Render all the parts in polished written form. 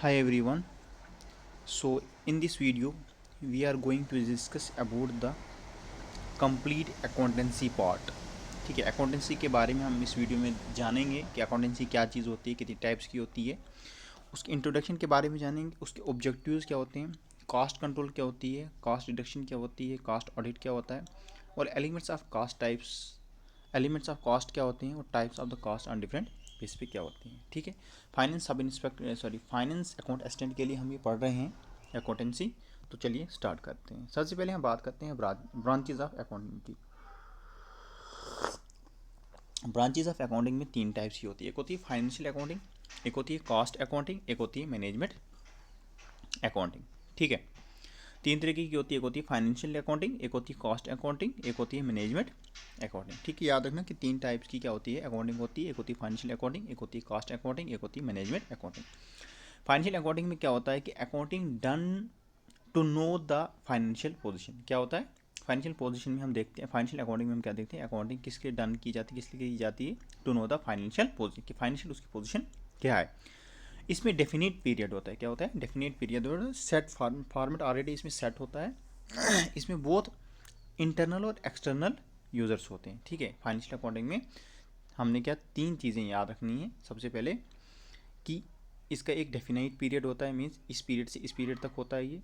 Hi everyone. So in this video we are going to discuss about the complete accountancy part. ठीक है, accountancy के बारे में हम इस वीडियो में जानेंगे कि अकाउंटेंसी क्या चीज़ होती है, कितनी टाइप्स की होती है, उसके इंट्रोडक्शन के बारे में जानेंगे, उसके ऑब्जेक्टिव्स क्या होते हैं, कॉस्ट कंट्रोल क्या होती है, कॉस्ट रिडक्शन क्या होती है, कॉस्ट ऑडिट क्या होता है, और elements of cost types, elements of cost क्या होते हैं और types of the cost on different base पे क्या होती हैं। ठीक है, finance sub inspector finance account assistant के लिए हम ये पढ़ रहे हैं अकाउंटेंसी। तो चलिए स्टार्ट करते हैं। सबसे पहले हम बात करते हैं ब्रांचेज ऑफ अकाउंटिंग की। ब्रांचेज ऑफ अकाउंटिंग में तीन टाइप्स की होती है। एक होती है फाइनेंशियल अकाउंटिंग, एक होती है कॉस्ट अकाउंटिंग, एक होती है मैनेजमेंट अकाउंटिंग। ठीक है, तीन तरीके की होती है। एक होती है फाइनेंशियल अकाउंटिंग, एक होती है कॉस्ट अकाउंटिंग, एक होती है मैनेजमेंट अकाउंटिंग। ठीक है, याद रखना कि तीन टाइप्स की क्या होती है अकाउंटिंग होती है। एक होती है फाइनेंशियल अकाउंटिंग, एक होती है कॉस्ट अकाउंटिंग, एक होती है मैनेजमेंट अकाउंटिंग। फाइनेंशियल अकाउंटिंग में क्या होता है कि accounting done to know the financial position. क्या होता है फाइनेंशियल पोजीशन में हम देखते हैं, फाइनेंशियल अकाउंटिंग में हम क्या देखते हैं, अकाउंटिंग किसके डन की जाती है, किस लिए की जाती है, to know the financial position, कि फाइनेंशियल उसकी पोजीशन क्या है। इसमें डेफिनेट पीरियड होता है। क्या होता है डेफिनेट पीरियड, और सेट फॉर्मेट ऑलरेडी इसमें सेट होता है। इसमें बहुत इंटरनल और एक्सटर्नल यूज़र्स होते हैं। ठीक है, फाइनेंशियल अकाउंटिंग में हमने क्या तीन चीज़ें याद रखनी है। सबसे पहले कि इसका एक डेफिनाइट पीरियड होता है, मीन्स इस पीरियड से इस पीरियड तक होता है ये।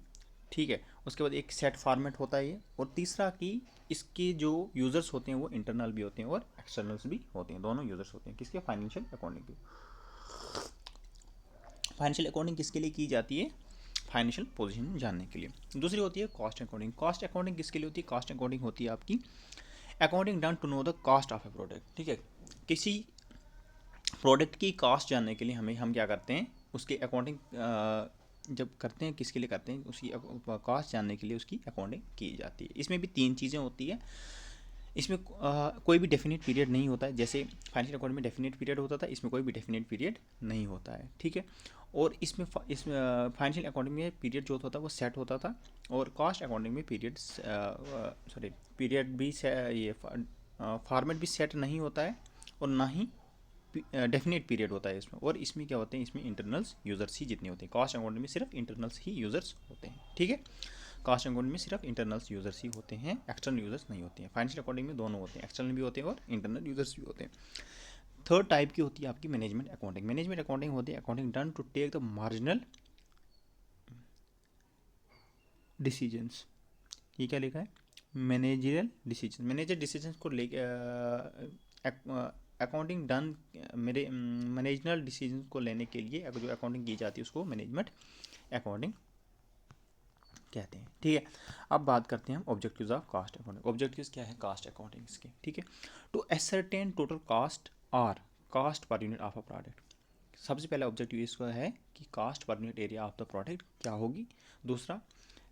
ठीक है, उसके बाद एक सेट फॉर्मेट होता है ये, और तीसरा कि इसके जो यूज़र्स होते हैं वो इंटरनल भी होते हैं और एक्सटर्नल्स भी होते हैं, दोनों यूज़र्स होते हैं किसके, फाइनेंशियल अकाउंटिंग के। फाइनेंशियल अकाउंटिंग किसके लिए की जाती है, फाइनेंशियल पोजीशन जानने के लिए। दूसरी होती है कॉस्ट अकाउंटिंग। कॉस्ट अकाउंटिंग किसके लिए होती है, कॉस्ट अकाउंटिंग होती है आपकी accounting done to know the cost of a product. ठीक है, किसी प्रोडक्ट की कॉस्ट जानने के लिए हम क्या करते हैं, उसकी अकाउंटिंग जब करते हैं किसके लिए करते हैं, उसकी कॉस्ट जानने के लिए उसकी अकाउंटिंग की जाती है। इसमें भी तीन चीज़ें होती है। इसमें कोई भी डेफिनेट पीरियड नहीं होता है, जैसे फाइनेंशियल अकाउंट में डेफिनेट पीरियड होता था, इसमें कोई भी डेफिनेट पीरियड नहीं होता है। ठीक है, और इसमें फाइनेंशियल अकाउंटिंग में पीरियड जो होता था वो सेट होता था, और कॉस्ट अकाउंटिंग में पीरियड भी ये फॉर्मेट भी सेट नहीं होता है, और ना ही डेफिनेट पीरियड होता है इसमें। और इसमें क्या होते हैं, इसमें इंटरनल्स यूज़र्स ही जितने होते हैं। कॉस्ट अकाउंटिंग में सिर्फ इंटरनल्स ही यूज़र्स होते हैं। ठीक है, कॉस्ट अकाउंटिंग में सिर्फ इंटरनल्स यूज़र्स ही होते हैं, एक्सटर्नल यूज़र्स नहीं होते हैं। फाइनेंशियल अकाउंटिंग में दोनों होते हैं, एक्सटर्नल भी होते हैं और इंटरनल यूज़र्स भी होते हैं। थर्ड टाइप की होती है आपकी मैनेजमेंट अकाउंटिंग। मैनेजमेंट अकाउंटिंग होती है accounting done to take the marginal decisions. ये क्या लिखा है, मैनेजरियल डिसीजन। मैनेजर डिसीजंस को लेके अकाउंटिंग डन मेरे मैनेजरल डिसीजंस को लेने के लिए जो अकाउंटिंग की जाती है उसको मैनेजमेंट अकाउंटिंग कहते हैं। ठीक है, अब बात करते हैं हम objectives of cost accounting. Objectives क्या है कास्ट अकाउंटिंग के। ठीक है, टू एसरटेन टोटल कास्ट और cost per unit of a product. सबसे पहला ऑब्जेक्टिव इसका है कि cost per unit area of the product क्या होगी, दूसरा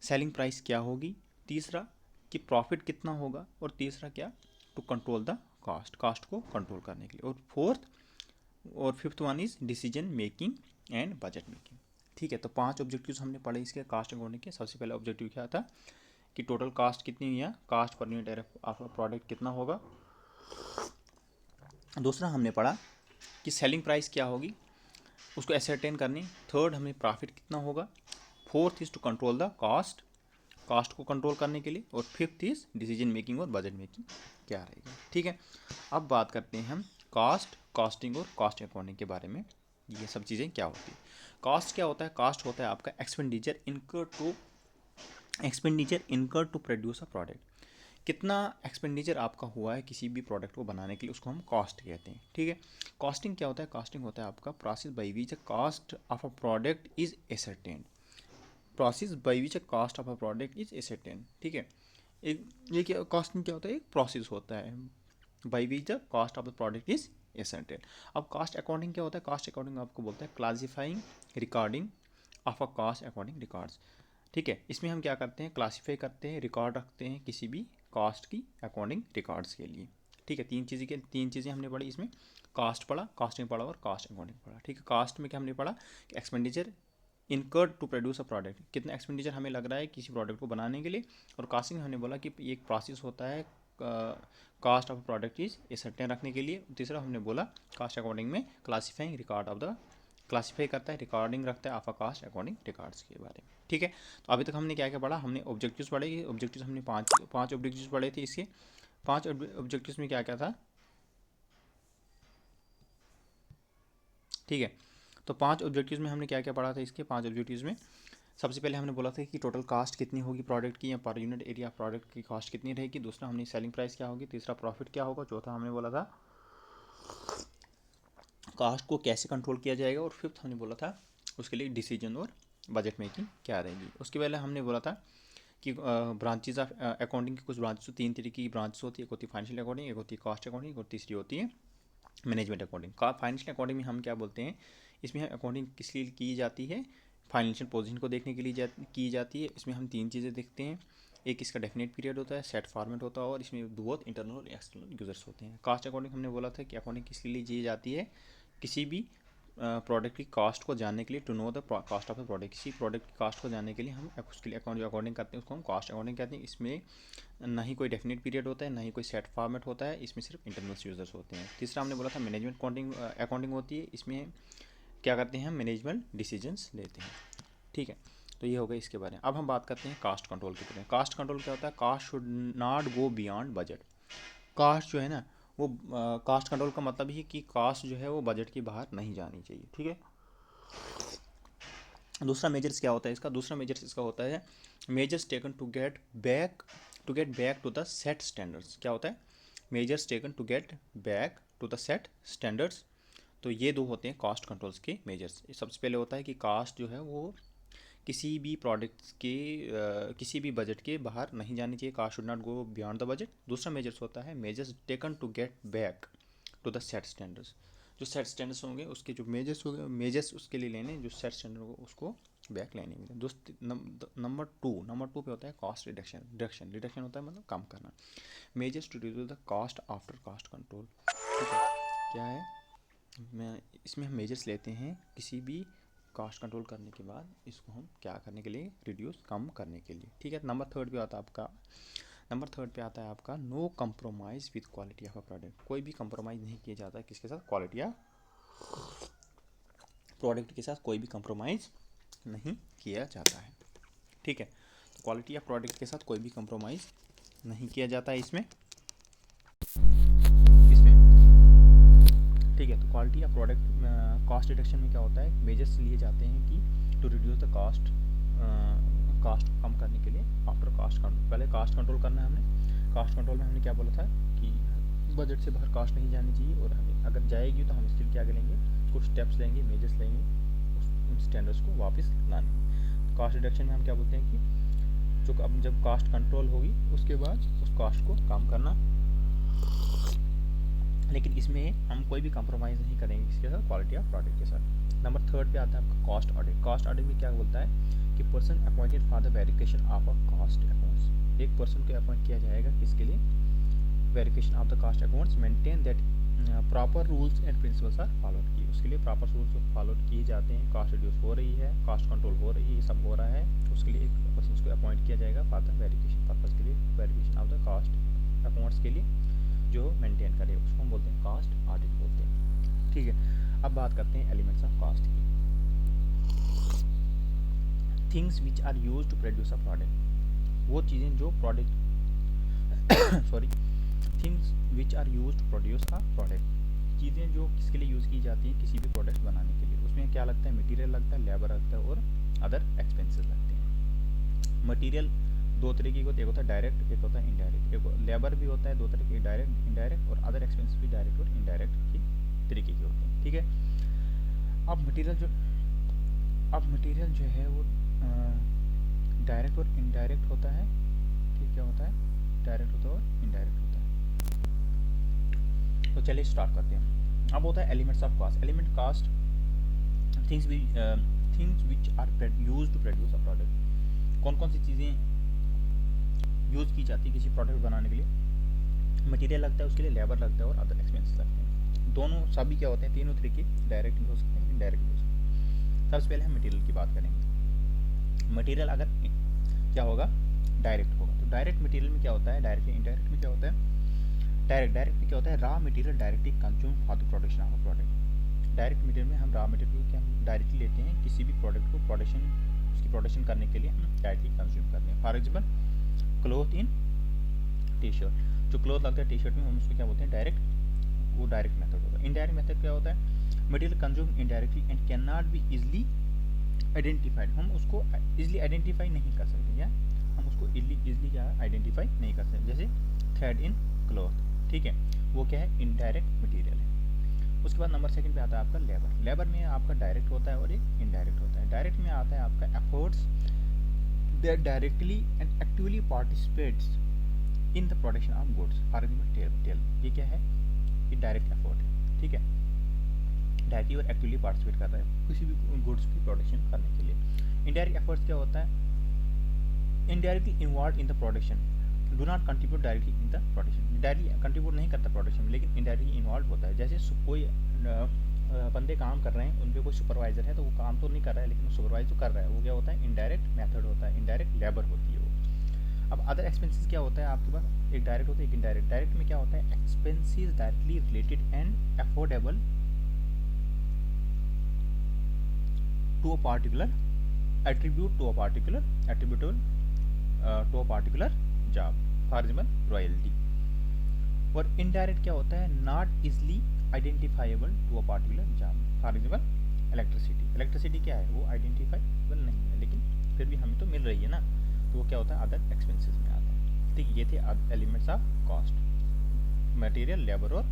सेलिंग प्राइस क्या होगी, तीसरा कि प्रॉफिट कितना होगा, और तीसरा क्या, to control the cost, cost को कंट्रोल करने के लिए, और फोर्थ और fifth one is decision making and budget making. ठीक है, तो पांच ऑब्जेक्टिव्स हमने पढ़े इसके कास्ट अकाउंटिंग के। सबसे पहला ऑब्जेक्टिव क्या था कि टोटल कास्ट कितनी हुई है, cast per unit of product कितना होगा। दूसरा हमने पढ़ा कि सेलिंग प्राइस क्या होगी, उसको एसरटेन करनी। थर्ड हमने प्रॉफिट कितना होगा। Fourth is to control the cost, cost को कंट्रोल करने के लिए, और फिफ्थ इज डिसीजन मेकिंग और बजट मेकिंग क्या रहेगा। ठीक है, अब बात करते हैं हम कास्ट, कॉस्टिंग और कॉस्ट अकाउंटिंग के बारे में। ये सब चीज़ें क्या होती है। कास्ट क्या होता है, कास्ट होता है आपका एक्सपेंडिचर इनकर टू प्रोड्यूस अ प्रोडक्ट। कितना एक्सपेंडिचर आपका हुआ है किसी भी प्रोडक्ट को बनाने के लिए, उसको हम कॉस्ट कहते हैं। ठीक है, कॉस्टिंग क्या होता है, कॉस्टिंग होता है आपका process by which the cost of a product is ascertained. Process by which a cost of a product is ascertained. ठीक है, एक ये क्या कॉस्टिंग क्या होता है, एक प्रोसेस होता है by which the cost of the product is ascertained. अब कॉस्ट अकाउंटिंग क्या होता है, कॉस्ट अकाउंटिंग आपको बोलता है classifying recording of a cost accounting records. ठीक है, इसमें हम क्या करते हैं, क्लासीफाई करते हैं, रिकॉर्ड रखते हैं किसी भी कॉस्ट की अकाउंटिंग रिकॉर्ड्स के लिए। ठीक है, तीन चीज़ें हमने पढ़ी इसमें, कॉस्ट पढ़ा, कॉस्टिंग पढ़ा और कॉस्ट अकाउंटिंग पढ़ा। ठीक है, कॉस्ट में क्या हमने पढ़ा कि expenditure incurred to produce a product, कितना एक्सपेंडिचर हमें लग रहा है किसी प्रोडक्ट को बनाने के लिए। और कॉस्टिंग हमने बोला कि एक प्रोसेस होता है cost of product is a certain रखने के लिए। तीसरा हमने बोला कास्ट अकाउंटिंग में classifying record of the classify करता है, रिकॉर्डिंग रखता है of a cost according records के बारे में। ठीक है, तो अभी तक हमने क्या क्या पढ़ा, हमने ऑब्जेक्टिव्स पढ़े, ऑब्जेक्टिव्स हमने पाँच ऑब्जेक्टिव्स पढ़े थे। इसके 5 ऑब्जेक्टिव्स में क्या क्या था, ठीक है, तो 5 ऑब्जेक्टिव्स में हमने क्या क्या पढ़ा था। इसके 5 ऑब्जेक्टिव्स में सबसे पहले हमने बोला था कि टोटल कास्ट कितनी होगी प्रोडक्ट की, या पर यूनिट एरिया प्रोडक्ट की कास्ट कितनी रहेगी। दूसरा हमने सेलिंग प्राइस क्या होगी, तीसरा प्रॉफिट क्या होगा, चौथा हमने बोला था कास्ट को कैसे कंट्रोल किया जाएगा, और फिफ्थ हमने बोला था उसके लिए डिसीजन और बजट मेकिंग क्या रहेगी। उसके पहले हमने बोला था कि ब्रांचेज ऑफ अकाउंटिंग की कुछ ब्रांचेस, 3 तरीके की ब्रांचेस होती है। एक होती है फाइनेंशियल अकाउंटिंग, एक होती है कॉस्ट अकाउंटिंग, और तीसरी होती है मैनेजमेंट अकाउंटिंग। फाइनेंशियल अकाउंटिंग में हम क्या बोलते हैं, इसमें अकाउंटिंग किस लिए की जाती है, फाइनेंशियल पोजीशन को देखने के लिए की जाती है। इसमें हम 3 चीज़ें देखते हैं, एक इसका डेफिनेट पीरियड होता है, सेट फॉर्मेट होता है, और इसमें बोथ इंटरनल और एक्सटर्नल यूजर्स होते हैं। कास्ट अकाउंटिंग हमने बोला था कि अकाउंटिंग किस लिए की जाती है, किसी भी प्रोडक्ट की कास्ट को जानने के लिए, to know the cost of the product. किसी प्रोडक्ट की कास्ट को जानने के लिए हम उसके लिए अकाउंटिंग करते हैं, उसको हम कास्ट अकाउंटिंग कहते हैं। इसमें ना ही कोई डेफिनेट पीरियड होता है, ना ही कोई सेट फॉर्मेट होता है, इसमें सिर्फ इंटरनल यूजर्स होते हैं। तीसरा हमने बोला था मैनेजमेंट अकाउंटिंग होती है, इसमें क्या करते हैं हम मैनेजमेंट डिसीजंस लेते हैं। ठीक है, तो ये हो गया इसके बारे में। अब हम बात करते हैं कास्ट कंट्रोल के बारे में। कास्ट कंट्रोल क्या होता है, cost should not go beyond budget. Cost जो है ना वो कास्ट कंट्रोल का मतलब ही है कि कास्ट जो है वो बजट के बाहर नहीं जानी चाहिए। ठीक है, दूसरा मेजर्स क्या होता है इसका, दूसरा मेजर्स इसका होता है measures taken to get back to the set standards. क्या होता है, measures taken to get back to the set standards. तो ये दो होते हैं कास्ट कंट्रोल्स के मेजर्स। सबसे पहले होता है कि कास्ट जो है वो किसी भी प्रोडक्ट्स के किसी भी बजट के बाहर नहीं जानी चाहिए, cost should not go beyond the budget. दूसरा मेजर्स होता है measures taken to get back to the set standards. जो सेट स्टैंडर्ड्स होंगे उसके जो मेजर्स होंगे, मेजर्स उसके लिए लेने, जो सेट स्टैंडर्ड होगा उसको बैक लेने के लिए। दोस्त नंबर टू पे होता है कॉस्ट रिडक्शन होता है मतलब कम करना। Measures to reduce the cost after cost control. ठीक है, क्या है, मैं इसमें हम मेजर्स लेते हैं किसी भी कास्ट कंट्रोल करने के बाद, इसको हम क्या करने के लिए, रिड्यूस कम करने के लिए। ठीक है, नंबर थर्ड पे आता है आपका no compromise with quality of a product. कोई भी कंप्रोमाइज़ नहीं किया जाता है किसके साथ, क्वालिटी ऑफ प्रोडक्ट के साथ कोई भी कंप्रोमाइज़ नहीं किया जाता है। ठीक है, तो क्वालिटी ऑफ प्रोडक्ट के साथ कोई भी कंप्रोमाइज़ नहीं किया जाता है इसमें। ठीक है, तो quality of product cost reduction में क्या होता है, मेजर्स लिए जाते हैं कि टू रिड्यूस द कास्ट को कम करने के लिए आफ्टर कास्ट कंट्रोल। पहले कास्ट कंट्रोल करना है हमने। कास्ट कंट्रोल में हमने क्या बोला था कि बजट से बाहर कास्ट नहीं जानी चाहिए, और हमें अगर जाएगी तो हम इसके लिए क्या करेंगे, कुछ स्टेप्स लेंगे, मेजर्स लेंगे उन स्टैंडर्ड्स को वापस लाने। कास्ट रिडक्शन में हम क्या बोलते हैं कि जो अब जब कास्ट कंट्रोल होगी उसके बाद उस कास्ट को कम करना, लेकिन इसमें हम कोई भी कंप्रोमाइज़ नहीं करेंगे इसके साथ, क्वालिटी ऑफ प्रोडक्ट के साथ। नंबर थर्ड पे आता है आपका कॉस्ट ऑडिट। कॉस्ट ऑडिट में क्या बोलता है कि person appointed for the verification of a cost accounts. एक पर्सन को अपॉइंट किया जाएगा किसके लिए, verification of the cost accounts, maintain that proper rules and principles are followed किए। उसके लिए प्रॉपर रूल्स फॉलोड किए जाते हैं, कास्ट रिड्यूस हो रही है, कास्ट कंट्रोल हो रही है, ये सब हो रहा है, उसके लिए एक पर्सन को अपॉइंट किया जाएगा फॉर द वेरिफिकेशन पर्पज़ के लिए, verification of the cost accounts के लिए जो मेंटेन करे, उसको हम बोलते हैं कास्ट ऑडिट बोलते हैं। ठीक है, अब बात करते हैं एलिमेंट्स ऑफ कास्ट की। Things which are used to produce a product, वो चीज़ें जो product things which are used to produce a product, चीज़ें जो किसके लिए यूज़ की जाती हैं, किसी भी प्रोडक्ट बनाने के लिए। उसमें क्या लगता है, मटेरियल लगता है, लेबर लगता है, और अदर एक्सपेंसेस लगते हैं। मटेरियल दो तरीके के होते हैं, एक होता है डायरेक्ट, एक होता है इनडायरेक्ट। एक लेबर भी होता है दो तरह के, डायरेक्ट इनडायरेक्ट, और अदर एक्सपेंस भी डायरेक्ट और इनडायरेक्ट की तरीके के होते हैं। ठीक है, अब मटेरियल जो है वो डायरेक्ट और इनडायरेक्ट होता है। ठीक, क्या होता है, डायरेक्ट होता है और इनडायरेक्ट होता है। तो चलिए स्टार्ट करते हैं। अब होता है elements of cost. Element cost things which are used to produce a product. कौन कौन सी चीज़ें यूज़ की जाती है किसी प्रोडक्ट बनाने के लिए, मटेरियल लगता है, उसके लिए लेबर लगता है, और अदर एक्सपेंसेस लगते हैं। दोनों सभी क्या होते हैं, तीनों तरीके, डायरेक्ट भी हो सकते हैं, इनडायरेक्ट भी हो सकते हैं। सबसे पहले हम मटेरियल की बात करेंगे। मटेरियल अगर क्या होगा, डायरेक्ट होगा, तो डायरेक्ट मटेरियल में क्या होता है, डायरेक्ट इनडायरेक्ट में क्या होता है, डायरेक्ट में क्या होता है, raw material directly consume for the production of a product. Direct material में हम रॉ मटेरियल को क्या हम डायरेक्टली लेते हैं, किसी भी प्रोडक्ट को उसकी प्रोडक्शन करने के लिए हम डायरेक्टली कंज्यूम करते हैं। For example cloth in T shirt, जो क्लोथ लगता है टी शर्ट में हम उसको क्या बोलते हैं, डायरेक्ट, वो डायरेक्ट मेथड होता है। इनडायरेक्ट मेथड क्या होता है, material consume indirectly and can not be easily identified, हम उसको इजली आइडेंटिफाई नहीं कर सकते, या हम उसको इजली क्या आइडेंटिफाई नहीं कर सकते, जैसे थ्रेड इन क्लॉथ, ठीक है, वो क्या है, इनडायरेक्ट मटेरियल है। उसके बाद नंबर सेकंड पे आता है आपका लेबर। लेबर में आपका डायरेक्ट होता है और एक इनडायरेक्ट होता है। डायरेक्ट में आता है आपका efforts that directly and actively participates in the production of goods, for example tell, ये क्या है, ये डायरेक्ट एफर्ट है, ठीक है, डायरेक्टली और एक्टिवली पार्टिसिपेट कर रहा है किसी भी गुड्स की प्रोडक्शन करने के लिए। इनडायरेक्ट एफर्ट्स क्या होता है, indirectly involve in the production, do not contribute directly in the production, directly contribute नहीं करता प्रोडक्शन में, लेकिन इनडायरेक्टली इन्वॉल्व होता है। जैसे कोई बंदे काम कर रहे हैं, उन पे कोई सुपरवाइजर है, तो वो काम तो नहीं कर रहा है लेकिन वो सुपरवाइज तो कर रहा है, वो क्या होता है, इनडायरेक्ट मेथड होता है, इनडायरेक्ट लेबर होती है वो। अब अदर एक्सपेंसेस क्या होता है आपके पास, एक डायरेक्ट होता है, एक इनडायरेक्ट। डायरेक्ट में क्या होता है, expenses directly related and affordable to a particular attribute to a particular job, for example royalty. और इनडायरेक्ट क्या होता है, not easily identifiable to a particular job, for example electricity. Electricity क्या है, वो आइडेंटिफाइबल नहीं है लेकिन फिर भी हमें तो मिल रही है ना, तो वो क्या होता है, अदर एक्सपेंसेस में आता है। ठीक, ये the elements of cost, material, labour और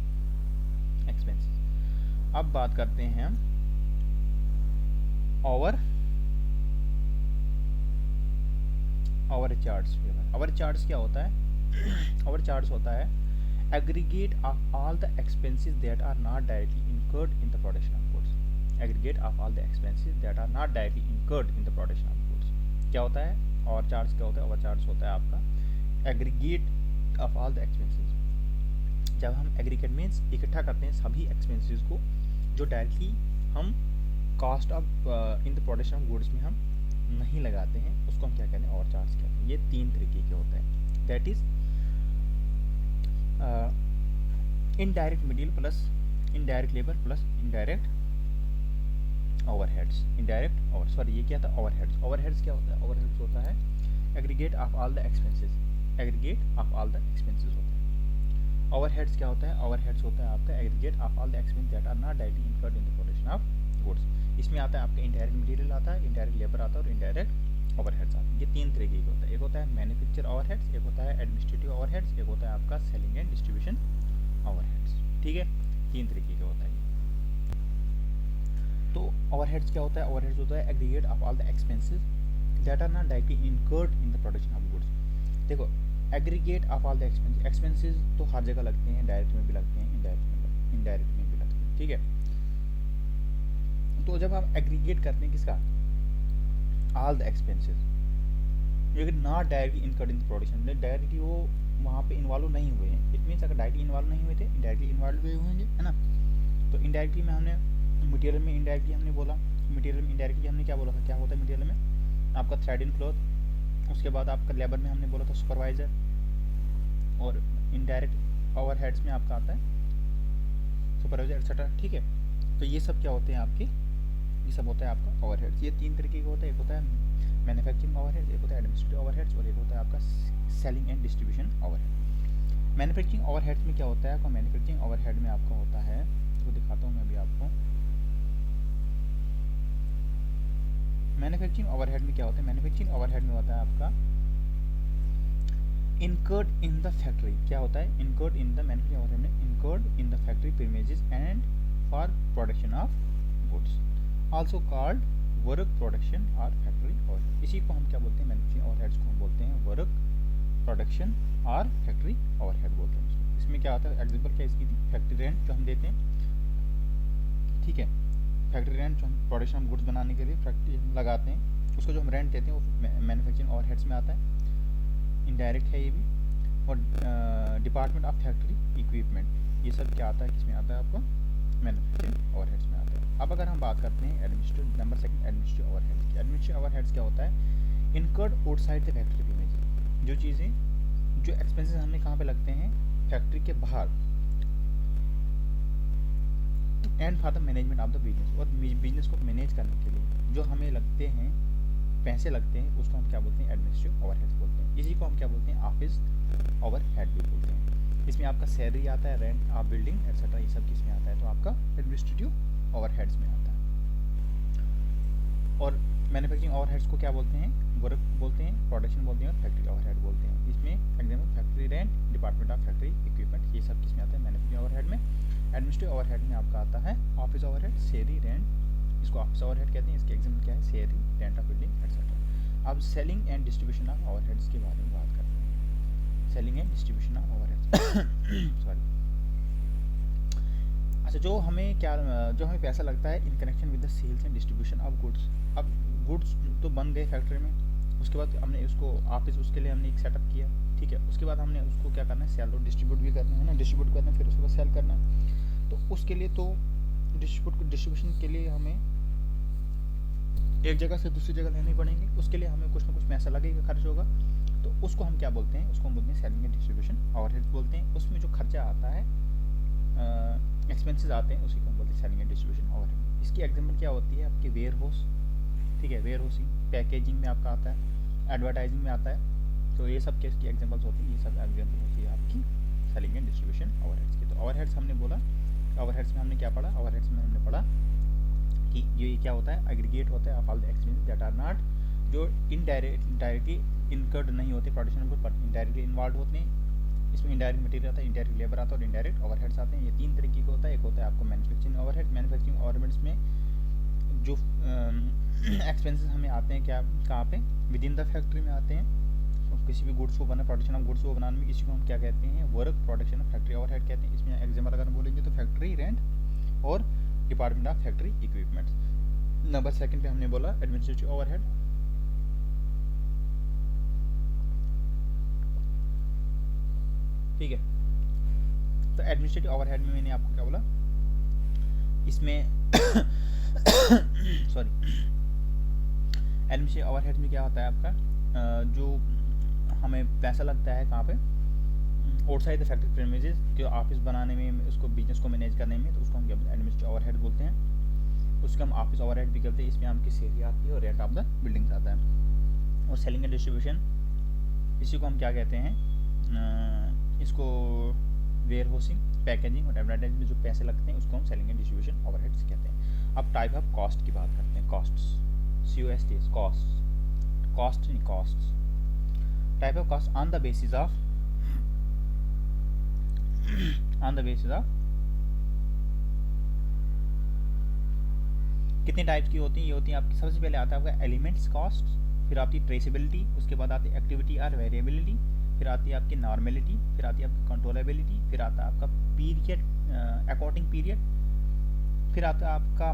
एक्सपेंसेस। अब बात करते हैं हम ओवर चार्ट्स। ओवर चार्ट्स क्या होता है, ओवर चार्ट्स होता है aggregate of all the expenses that are not directly incurred in the production of goods. Aggregate of all the expenses that are not directly incurred in the production of goods क्या होता है, over charts क्या होता है, over charts होता है आपका aggregate of all the expenses. जब हम एग्रीगेट मीन्स इकट्ठा करते हैं सभी एक्सपेंसेस को जो डायरेक्टली हम cost of in the production of goods में हम नहीं लगाते हैं, उसको हम क्या कहते हैं, ओवर चार्ज कहते हैं। ये तीन तरीके के होते हैं, that is indirect material plus indirect labour plus indirect overheads. Indirect over sorry ये क्या था, ओवरहेड्स। ओवरहेड्स क्या होता है, ओवरहेड्स होता है aggregate of all the expenses, aggregate of all the expenses होता है। ओवरहेड्स क्या होता है, ओवरहेड्स होता है आपका aggregate of all the expenses that are not directly incurred in the production of goods. इसमें आता है आपका इनडायरेक्ट मटेरियल आता है, इनडायरेक्ट लेबर आता है और इनडायरेक्ट ओवरहेड्स आता है। ये तीन तरीके के होता है, एक होता है मैन्युफैक्चर ओवरहेड्स, एक होता है एडमिनिस्ट्रेटिव ओवरहेड्स, एक होता है आपका सेलिंग एंड डिस्ट्रीब्यूशन ओवरहेड्स। ठीक है, तीन तरीके का होता है ये। तो ओवरहेड्स क्या होता है, ओवरहेड्स होता है aggregate of all the expenses that are not directly incurred in the production of goods. देखो aggregate of all the expenses तो हर जगह लगते हैं, डायरेक्ट में भी लगते हैं, इनडायरेक्ट में भी लगते हैं, ठीक है। तो जब हम एग्रीगेट करते हैं किसका, ऑल द एक्सपेंसेस, लेकिन not directly incurred in the production, directly वो वहाँ पे इन्वॉल्व नहीं हुए हैं। इट मीन्स अगर डायरेक्टली इन्वॉल्व नहीं हुए थे, इनडायरेक्टली इन्वॉल्व हुए होंगे, है ना। तो इनडायरेक्टली में हमने मटेरियल में इनडायरेक्टली हमने बोला, मटेरियल में इनडायरेक्टली हमने क्या बोला था, क्या होता है मटेरियल में आपका थ्रेड इन क्लॉथ। उसके बाद आपका लेबर में हमने बोला था सुपरवाइजर, और इनडायरेक्ट ओवरहेड्स में आपका आता है सुपरवाइजर एक्सेट्रा, ठीक है। तो ये सब क्या होते हैं आपके, ये सब होता है आपका ओवरहेड्स। ये तीन तरीके का होता है, एक होता है मैन्युफैक्चरिंग ओवरहेड्स, एक होता है एडमिनिस्ट्रेटिव ओवरहेड्स और एक होता है आपका selling and distribution overhead. Manufacturing overheads में क्या होता है आपका, मैन्युफैक्चरिंग ओवरहेड में आपका होता है, तो दिखाता हूँ मैं अभी आपको। मैन्युफैक्चरिंग ओवरहेड में क्या होता है, मैन्युफैक्चरिंग ओवरहेड में होता है आपका इनकर्ड इन द फैक्ट्री। क्या होता है, incurred in the manufacturing overhead में incurred in the factory premises and for production of goods, also called work production और फैक्ट्री ओवरहेड। इसी को हम क्या बोलते हैं, मैन्युफैक्चरिंग ओवरहेड्स को हम बोलते हैं वर्क प्रोडक्शन और फैक्ट्री ओवरहेड बोलते हैं इसको। इसमें क्या आता है, एग्जांपल क्या इसकी थी, फैक्ट्री रेंट जो हम देते हैं, ठीक है। फैक्ट्री रेंट जो हम प्रोडक्शन ऑफ गुड्स बनाने के लिए फैक्ट्री हम लगाते हैं, उसको जो हम रेंट देते हैं वो मैन्युफैक्चरिंग ओवरहेड्स में आता है, इनडायरेक्ट है ये भी। और डिपार्टमेंट ऑफ फैक्ट्री इक्विपमेंट, ये सब क्या आता है, किसमें आता है आपको, मैन्युफैक्चरिंग ओवरहेड्स में आता है। अब अगर हम बात करते हैं administrative, number second administrative overheads की। एडमिनिस्ट्रेटिव ओवरहेड्स क्या होता है, incurred outside the factory premises, जो चीज़ें जो एक्सपेंसेस हमने कहाँ पे लगते हैं, फैक्ट्री के बाहर and for the management of the business, और बिजनेस को मैनेज करने के लिए जो हमें लगते हैं पैसे लगते हैं उसको हम क्या बोलते हैं, एडमिनिस्ट्रेटिव ओवरहेड्स बोलते हैं। इसी को हम क्या बोलते हैं, ऑफिस ओवरहेड भी बोलते हैं। इसमें आपका सैलरी आता है, रेंट ऑफ बिल्डिंग एक्सेट्रा, ये सब किसमें आता है, तो आपका एडमिनिस्ट्रेटिव ओवरहेड्स में आता है। और मैन्युफैक्चरिंग ओवरहेड्स को क्या बोलते हैं, वर्क बोलते हैं, प्रोडक्शन बोलते हैं, और फैक्ट्री ओवरहेड बोलते हैं। इसमें example factory rent, department of factory equipment, ये सब किसमें आता है, मैन्युफैक्चरिंग ओवरहेड में। एडमिनिस्ट्रेटिव ओवरहेड में आपका आता है ऑफिस ओवरहेड, सैलरी, रेंट, इसको ऑफिस ओवरहेड कहते हैं। इसके एग्जाम्पल क्या है, salary, rent of building etcetera. अब selling and distribution of overheads के बारे में बात करते हैं। Selling and distribution of overheads sorry. अच्छा, जो हमें पैसा लगता है in connection with the sales and distribution of goods. अब गुड्स तो बन गए फैक्ट्री में, उसके बाद हमने उसको ऑफिस, उसके लिए हमने एक सेटअप किया, ठीक है। उसके बाद हमने उसको क्या करना है, सेल और डिस्ट्रीब्यूट भी करना है ना, डिस्ट्रीब्यूट करना है, फिर उसके बाद सेल करना है। तो उसके लिए तो डिस्ट्रीब्यूशन के लिए हमें एक जगह से दूसरी जगह लेने पड़ेंगे, उसके लिए हमें कुछ ना कुछ पैसा लगेगा, खर्च होगा। तो उसको हम क्या बोलते हैं, उसको हम बोलते हैं सेलिंग एंड डिस्ट्रीब्यूशन ओवरहेड्स बोलते हैं। उसमें जो खर्चा आता है, एक्सपेंसेस आते हैं, उसी को हम बोलते हैं सेलिंग एंड डिस्ट्रीब्यूशन ओवरहेड। इसकी एग्जांपल क्या होती है, आपकी वेयर हाउस, ठीक है, वेयर हाउसिंग, पैकेजिंग में आपका आता है, एडवर्टाइजिंग में आता है। तो ये सब केस की एग्जांपल्स होती हैं, ये सब एग्जांपल होती है आपकी सेलिंग एंड डिस्ट्रीब्यूशन ओवरहेड्स की। तो ओवरहेड्स हमने बोला, ओवरहेड्स में हमने क्या पढ़ा, ओवरहेड्स में हमने पढ़ा कि ये क्या होता है, एग्रीगेट होता है of all the expenses that are not, जो डायरेक्टली इनकर्ड नहीं होते प्रोडक्शन को, पर इनडायरेक्टली इन्वॉल्व होते हैं। इसमें इनडायरेक्ट मटेरियल आता है, इनडायरेक्ट लेबर आता है, और इनडायरेक्ट ओवरहेड्स आते हैं। ये तीन तरीके के होता है। एक होता है आपको मैन्युफैक्चरिंग ओवरहेड। मैन्युफैक्चरिंग ओवरहेड्स में जो एक्सपेंसेस हमें आते हैं, क्या, कहाँ पे, विद इन द फैक्ट्री में आते हैं। तो किसी भी गुड्स को बना, प्रोडक्शन ऑफ गुड्स को बनाने में, इसी को हम क्या कहते हैं, work production of factory overhead कहते हैं। इसमें एग्जाम्पल अगर बोलेंगे तो फैक्ट्री रेंट और department of factory equipments. Number second पे हमने बोला एडमिनिस्ट्रेटिव ओवरहेड। ठीक है, तो एडमिनिस्ट्रेटिव ओवरहेड में मैंने आपको क्या बोला, इसमें सॉरी, एडमिनिस्ट्रेटिव ओवरहेड में क्या होता है आपका, जो हमें पैसा लगता है कहाँ पे, आउटसाइड द फैक्ट्री प्रीमिसेस, जो ऑफिस बनाने में, उसको बिजनेस को मैनेज करने में, तो उसको हम क्या बोलते हैं, एडमिनिस्ट्रेटिव ओवरहेड बोलते हैं। उसको हम ऑफिस ओवरहेड भी करते हैं। इसमें आपकी सैलरी आती है और रेंट ऑफ द बिल्डिंग्स आता है। और सेलिंग एंड डिस्ट्रीब्यूशन, इसी को हम क्या कहते हैं, इसको वेयर हाउसिंग, पैकेजिंग और एडवर्टाइजिंग में जो पैसे लगते हैं उसको हम सेलिंग एंड डिस्ट्रीब्यूशन ओवरहेड्स कहते हैं। अब टाइप ऑफ कॉस्ट की बात करते हैं। कॉस्ट्स, COST, कॉस्ट नहीं, costs. Type of cost on the basis of कितने टाइप्स की होती हैं, ये होती है आपकी, सबसे पहले आता है आपका एलिमेंट्स कॉस्ट, फिर आती है ट्रेसेबिलिटी, उसके बाद आती है एक्टिविटी और वेरिएबिलिटी, फिर आती है आपकी नॉर्मेलिटी, फिर आती है आपकी कंट्रोलेबिलिटी, फिर आता है आपका पीरियड, अकॉर्डिंग पीरियड, फिर आता है आपका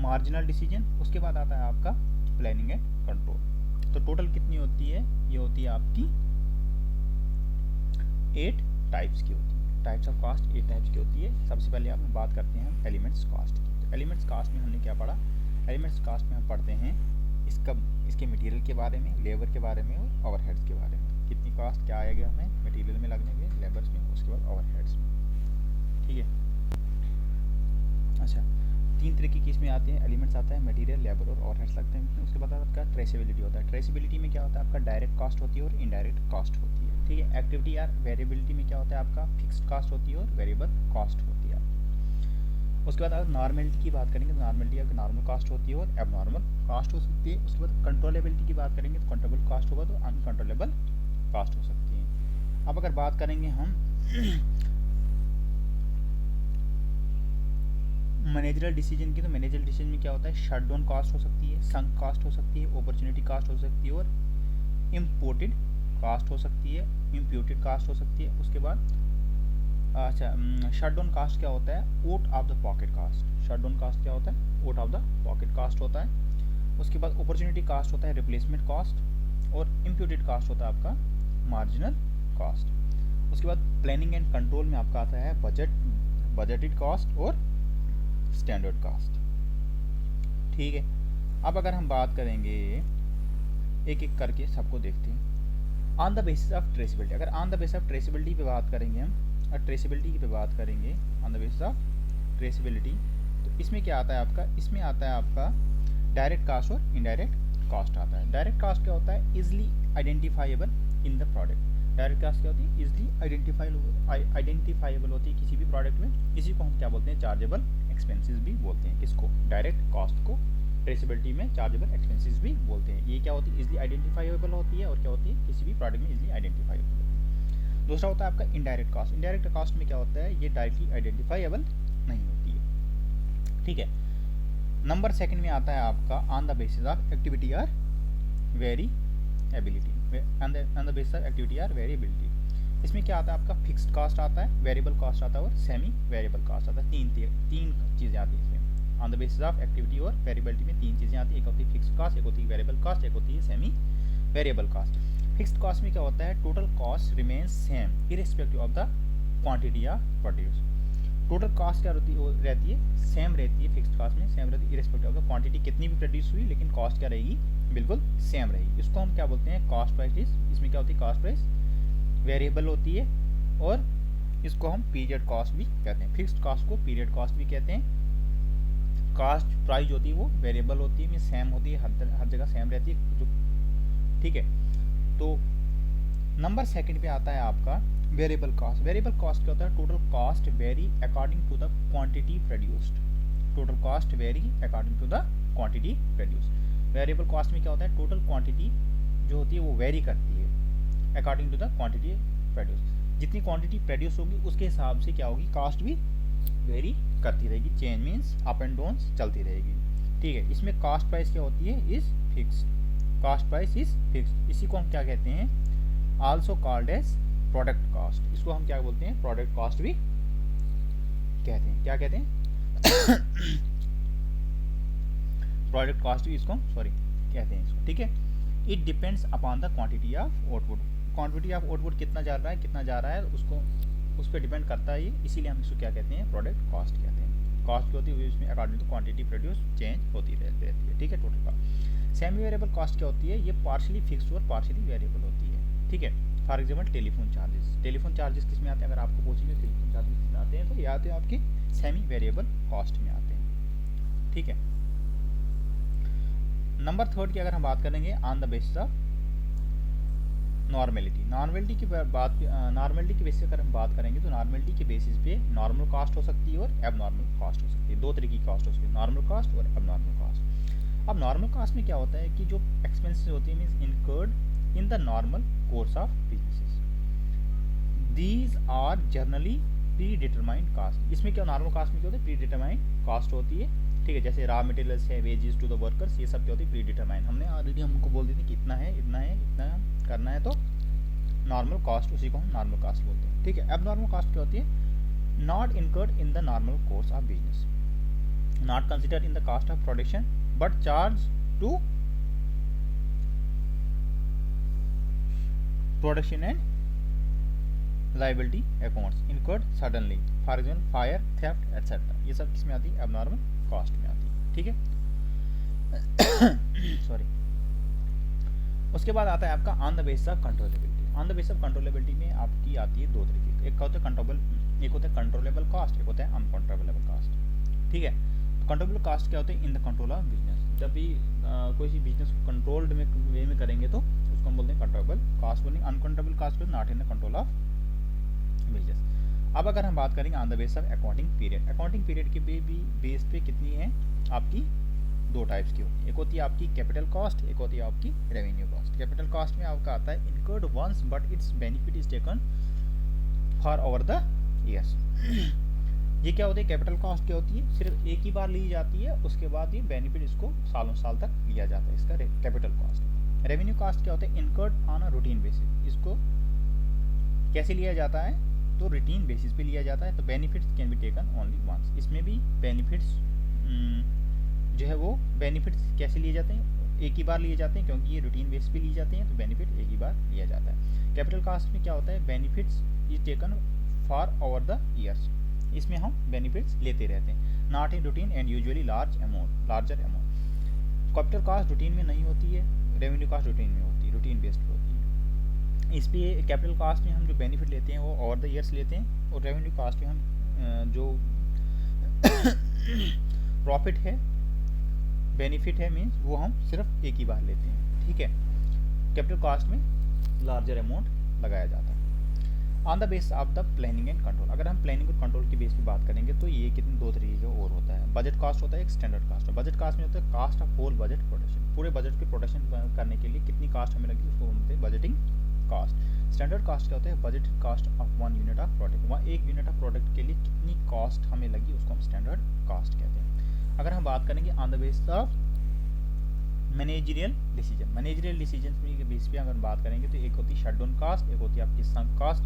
मार्जिनल डिसीजन, उसके बाद आता है आपका प्लानिंग एंड कंट्रोल। तो टोटल कितनी होती है, ये होती है आपकी 8 टाइप्स की होती है। टाइप्स ऑफ कॉस्ट 8 टाइप्स की होती है। सबसे पहले आप बात करते हैं हम एलिमेंट्स कॉस्ट की। तो एलिमेंट्स कॉस्ट में हमने क्या पढ़ा, एलिमेंट्स कॉस्ट में हम पढ़ते हैं इसके मटेरियल के बारे में, लेबर के बारे में और ओवरहेड्स के बारे में। कितनी कॉस्ट क्या आएगा हमें मटेरियल में लगने के, लेबर्स में, उसके बाद ओवरहेड्स में। ठीक है, अच्छा, 3 तरीके की इसमें आते हैं, एलिमेंट्स आता है, मटेरियल, लेबर और ओवरहेड्स लगते हैं। उसके बाद आपका ट्रेसेबिलिटी होता है। ट्रेसेबिलिटी में क्या होता है, आपका डायरेक्ट कॉस्ट होती है और इनडायरेक्ट कॉस्ट होती है। ठीक है, एक्टिविटी या वेरिएबिलिटी में क्या होता है, आपका फिक्स्ड कॉस्ट होती है और वेरिएबल कॉस्ट होती है। उसके बाद अगर नॉर्मेलिटी की बात करेंगे तो नॉर्मेलिटी आपकी नॉर्मल कॉस्ट होती है और एबनॉर्मल कॉस्ट हो सकती है। उसके बाद कंट्रोलेबिलिटी की बात करेंगे तो कंट्रोलेबल कॉस्ट होगा तो अनकंट्रोलेबल कॉस्ट हो सकती है। अब अगर बात करेंगे हम मैनेजरल डिसीजन की, तो मैनेजरल डिसीजन में क्या होता है, शट डाउन कॉस्ट हो सकती है, संक कॉस्ट हो सकती है, अपॉर्चुनिटी कॉस्ट हो सकती है और इम्पोर्टेड कॉस्ट हो सकती है, इम्प्यूटेड कॉस्ट हो सकती है। उसके बाद अच्छा, शट डाउन कास्ट क्या होता है, out of the pocket cost. Shut down cost क्या होता है, out of the pocket cost होता है। उसके बाद अपॉर्चुनिटी कास्ट होता है रिप्लेसमेंट कॉस्ट और इम्प्यूटेड कास्ट होता है आपका मार्जिनल कॉस्ट। उसके बाद प्लानिंग एंड कंट्रोल में आपका आता है बजटेड कॉस्ट और स्टैंडर्ड कॉस्ट। ठीक है, अब अगर हम बात करेंगे एक एक करके सबको देखते हैं। On the basis of traceability, अगर on the basis of traceability पे बात करेंगे हम, और ट्रेसेबिलिटी की पे बात करेंगे on the basis of traceability, तो इसमें क्या आता है आपका, इसमें आता है आपका डायरेक्ट कास्ट और इनडायरेक्ट कॉस्ट आता है। डायरेक्ट कास्ट क्या होता है, easily identifiable in the product. Direct cost क्या होती है, इजली आइडेंटिफाइबल होती है किसी भी प्रोडक्ट में। इसी को हम क्या बोलते हैं, चार्जेबल एक्सपेंसेस भी बोलते हैं। किसको, डायरेक्ट कॉस्ट को ट्रेसेबिलिटी में चार्जेबल एक्सपेंसेस भी बोलते हैं। ये क्या होती है, इजली आइडेंटिफाइबल होती है, और क्या होती है, किसी भी प्रोडक्ट में इजली आइडेंटिफाइबल होती है। दूसरा होता है आपका इनडायरेक्ट कॉस्ट। इनडायरेक्ट कॉस्ट में क्या होता है, ये डायरेक्टली आइडेंटिफाइबल नहीं होती है, ठीक है। नंबर सेकंड में आता है आपका on the basis of activity और variability, on the basis of activity और वेरिएबिलिटी। इसमें क्या आता है आपका, फिक्स्ड कॉस्ट आता है, वेरिएबल कॉस्ट आता है और सेमी वेरिएबल कॉस्ट आता है। तीन चीज़ें आती हैं इसमें। On the basis of activity और वेरिएबिलिटी में तीन चीज़ें आती हैं, एक होती है फिक्स्ड कॉस्ट, एक होती है वेरिएबल कॉस्ट, एक होती है semi variable cost. Fixed cost में क्या होता है, total cost remains same irrespective of the quantity of produce. Total cost क्या रहती है, सेम रहती है। फिक्स्ड कॉस्ट में सेम रहती है इररिस्पेक्टिव ऑफ द क्वांटिटी, कितनी भी प्रोड्यूस हुई लेकिन कॉस्ट क्या रहेगी, बिल्कुल सेम रहेगी। इसको हम क्या बोलते हैं, कॉस्ट प्राइस। इसमें क्या होती है, कॉस्ट प्राइस वेरिएबल होती है, और इसको हम पीरियड कॉस्ट भी कहते हैं। फिक्स्ड कॉस्ट को पीरियड कॉस्ट भी कहते हैं। कॉस्ट प्राइस होती है वो वेरिएबल होती है, मीन सेम होती है, हर जगह सेम रहती है जो, ठीक है। तो नंबर सेकंड पे आता है आपका वेरिएबल कॉस्ट। वेरिएबल कॉस्ट क्या होता है, total cost vary according to the quantity produced. Total cost vary according to the quantity produced. Variable cost में क्या होता है, टोटल क्वांटिटी जो होती है वो वेरी करती है according to the quantity produce. जितनी क्वांटिटी प्रोड्यूस होगी उसके हिसाब से क्या होगी, कास्ट भी वेरी करती रहेगी। Change means up and down चलती रहेगी, ठीक है। इसमें कास्ट प्राइस क्या होती है, is fixed. Cost price is fixed. इसी को हम क्या कहते हैं, also called as product cost. इसको हम क्या बोलते हैं, प्रोडक्ट कॉस्ट भी कहते हैं। क्या कहते हैं प्रोडक्ट कॉस्ट भी इसको कहते हैं इसको, ठीक है। It depends upon the quantity of output. Quantity of output कितना जा रहा है उसको, उस पर डिपेंड करता है ये, इसीलिए हम इसको क्या कहते हैं, प्रोडक्ट कॉस्ट कहते हैं। कॉस्ट क्या होती है, इसमें according to quantity produce change होती रहती है, ठीक है। Total cost. Semi variable cost क्या होती है, ये पार्शियली फिक्स्ड और पार्शियली वेरिएबल होती है, ठीक है। For example telephone charges. Telephone charges किस में आते हैं, अगर आपको पूछेंगे टेलीफोन चार्जेस किस में आते हैं, तो ये आते हैं आपके सेमी वेरिएबल कॉस्ट में आते हैं, ठीक है। नंबर थर्ड की अगर हम बात करेंगे, on the basis of normality. Normality की बेसिस अगर हम बात करेंगे तो नॉर्मेलिटी के बेसिस पे नॉर्मल कॉस्ट हो सकती है और एबनॉर्मल कॉस्ट हो सकती है। दो तरीके की कॉस्ट हो सकती है, नॉर्मल कॉस्ट और एबनॉर्मल कॉस्ट। अब नॉर्मल कॉस्ट में क्या होता है कि जो एक्सपेंसेस होती है means incurred in the normal course of businesses, these are generally pre determined cost. इसमें क्या, नॉर्मल कास्ट में क्या होता है, प्री डिटरमाइंड कास्ट होती है, ठीक है। जैसे रॉ मटेरियल्स है, वेजेस टू द वर्कर्स, ये सब क्या होती है, प्री डिटरमाइंड। हमने ऑलरेडी हमको बोल दी थी कि इतना है, इतना है, इतना करना है, तो नॉर्मल कॉस्ट, उसी को हम नॉर्मल कॉस्ट बोलते हैं, ठीक है। अब नॉर्मल कॉस्ट क्या होती है, not incurred in the normal course of business, not considered in the cost of production, but charge to production and liability accounts incurred suddenly, for example fire, theft etcetera. ये सब किस में आती है, abnormal cost में आती है, ठीक है। सॉरी। उसके बाद आता है आपका on the basis of controllability. On the basis of controllability में आपकी आती है दो तरीके, एक होता है कंट्रोलेबल, एक होता है कंट्रोलेबल कॉस्ट, एक होता है अनकंट्रोलेबल कॉस्ट, ठीक है। तो कंट्रोलेबल कॉस्ट क्या होता है, in the control of business. जब भी कोई सी बिजनेस को कंट्रोल्ड में वे में करेंगे तो उसको हम बोलते हैं कंट्रोलेबल कॉस्ट। बोलेंगे uncontrollable cost not in the control of business. अब अगर हम बात करेंगे on the base of accounting period, accounting period के भी बेस पे कितनी है आपकी, दो टाइप्स की होती है। एक होती है आपकी कैपिटल कॉस्ट, एक होती है आपकी रेवेन्यू कॉस्ट। कैपिटल कॉस्ट में आपका आता है incurred once but its benefit is taken for over the years. ये क्या होती है, कैपिटल कॉस्ट क्या होती है, सिर्फ एक ही बार ली जाती है, उसके बाद ये बेनिफिट इसको सालों साल तक लिया जाता है, इसका कैपिटल कॉस्ट। रेवेन्यू कॉस्ट क्या होता है, incurred on a routine basis. इसको कैसे लिया जाता है, तो रूटीन बेसिस पे लिया जाता है, तो benefits can be taken only once. इसमें भी बेनिफिट्स जो है वो बेनिफिट्स कैसे लिए जाते हैं, एक ही बार लिए जाते हैं, क्योंकि ये रूटीन बेसिस पे लिए जाते हैं, तो बेनिफिट एक ही बार लिया जाता है। कैपिटल कॉस्ट में क्या होता है, benefits is taken for over the years. इसमें हम बेनिफिट्स लेते रहते हैं, not in routine and usually larger amount. Capital cost routine में नहीं होती है, रेवेन्यू कॉस्ट रूटीन में होती है, रूटीन बेस्ड होती है। इस पे कैपिटल कॉस्ट में हम जो बेनिफिट लेते हैं वो ओवर द ईयर्स लेते हैं, और रेवेन्यू कॉस्ट में हम जो प्रॉफिट है, बेनिफिट है, मीन्स वो हम सिर्फ एक ही बार लेते हैं, ठीक है। कैपिटल कॉस्ट में लार्जर अमाउंट लगाया जाता है। On the base of the planning and control, अगर हम प्लानिंग और कंट्रोल की बेस पे बात करेंगे तो ये कितने दो तरीके का और होता है। बजट कॉस्ट होता है, एक स्टैंडर्ड कॉस्ट। बजट कॉस्ट में होता है cost of whole budget production, पूरे बजट की प्रोडक्शन करने के लिए कितनी कॉस्ट हमें लगी उसको बोलते हैं बजटिंग कॉस्ट। स्टैंडर्ड कॉस्ट क्या होता है, budget cost of 1 unit of product, वहाँ 1 यूनिट ऑफ प्रोडक्ट के लिए कितनी कॉस्ट हमें लगी उसको हम स्टैंडर्ड कॉस्ट कहते हैं। अगर हम बात करेंगे on the base of managerial decision, managerial decision के बेस पे अगर बात करेंगे तो एक होती है शटडाउन कॉस्ट, एक होती है आपकी संक कॉस्ट,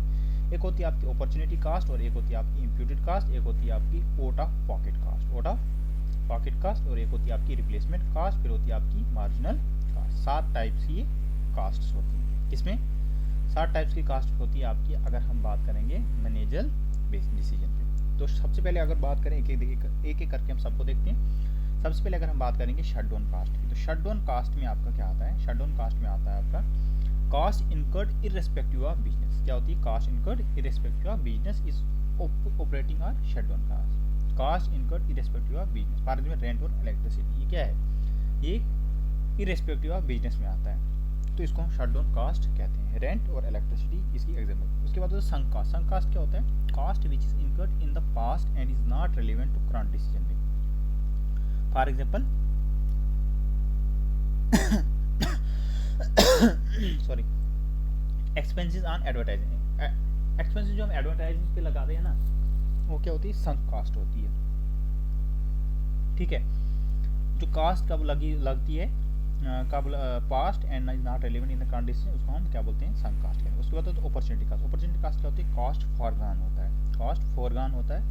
एक होती है आपकी अपॉर्चुनिटी कॉस्ट और एक होती है आपकी इम्प्यूटेड कॉस्ट, एक होती है आपकी out of pocket cost, out of pocket cost, और एक होती है आपकी रिप्लेसमेंट कॉस्ट, फिर होती है आपकी मार्जिनल कॉस्ट। 7 टाइप्स की कास्ट्स होती हैं। किसमें 7 टाइप्स की कास्ट होती है आपकी, अगर हम बात करेंगे मैनेजरियल डिसीजन पे। तो सबसे पहले अगर बात करें एक एक करके हम सबको देखते हैं। सबसे पहले अगर हम बात करेंगे शटडाउन कास्ट की, तो शटडाउन कास्ट में आपका क्या आता है, शटडाउन कास्ट में आता है आपका cost incurred irrespective of business. क्या होती है, cost incurred irrespective of business is operating और shutdown cost, cost incurred irrespective of business. For example rent और इलेक्ट्रिसिटी, ये क्या है, ये इररिस्पेक्टिव ऑफ बिजनेस में आता है, तो इसको हम शटडाउन कास्ट कहते हैं। रेंट और इलेक्ट्रिसिटी इसकी एग्जांपल। उसके बाद संक कास्ट, संक कास्ट क्या होता है, cost which is incurred in the past and is not relevant to current decision making. For example sorry, expenses on advertising, expenses जो हम एडवर्टाइजिंग पे लगाते हैं ना, वो क्या होती है, संक कास्ट होती है, ठीक है। जो कास्ट कब लगती है, कब past and is not relevant in the current decision, उसको हम क्या बोलते हैं, संक कास्ट कहते हैं। उसके बाद तो अपॉर्चुनिटी कास्ट, अपॉर्चुनिटी कास्ट क्या होती है, कॉस्ट फॉरगॉन होता है, कॉस्ट फॉरगॉन होता है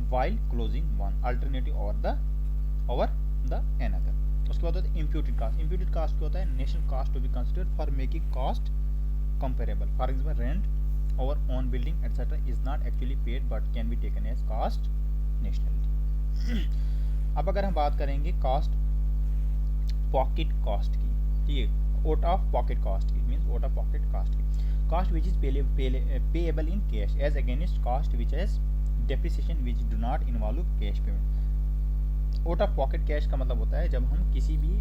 व्हाइल क्लोजिंग वन अल्टरनेटिव और द अनदर। उसके बाद होता है इम्प्यूटेड कास्ट, इम्प्यूटेड कास्ट क्या होता है, notional cost to be considered for making cost comparable. For example rent और own building etcetera is not actually paid but can be taken as cost notionality. अब अगर हम बात करेंगे कास्ट पॉकेट कॉस्ट की, ठीक है, आउट ऑफ पॉकेट कॉस्ट की, means out of pocket cost की, cost which is payable in cash as against cost which as depreciation which do not involve cash payment. Out of pocket cash का मतलब होता है जब हम किसी भी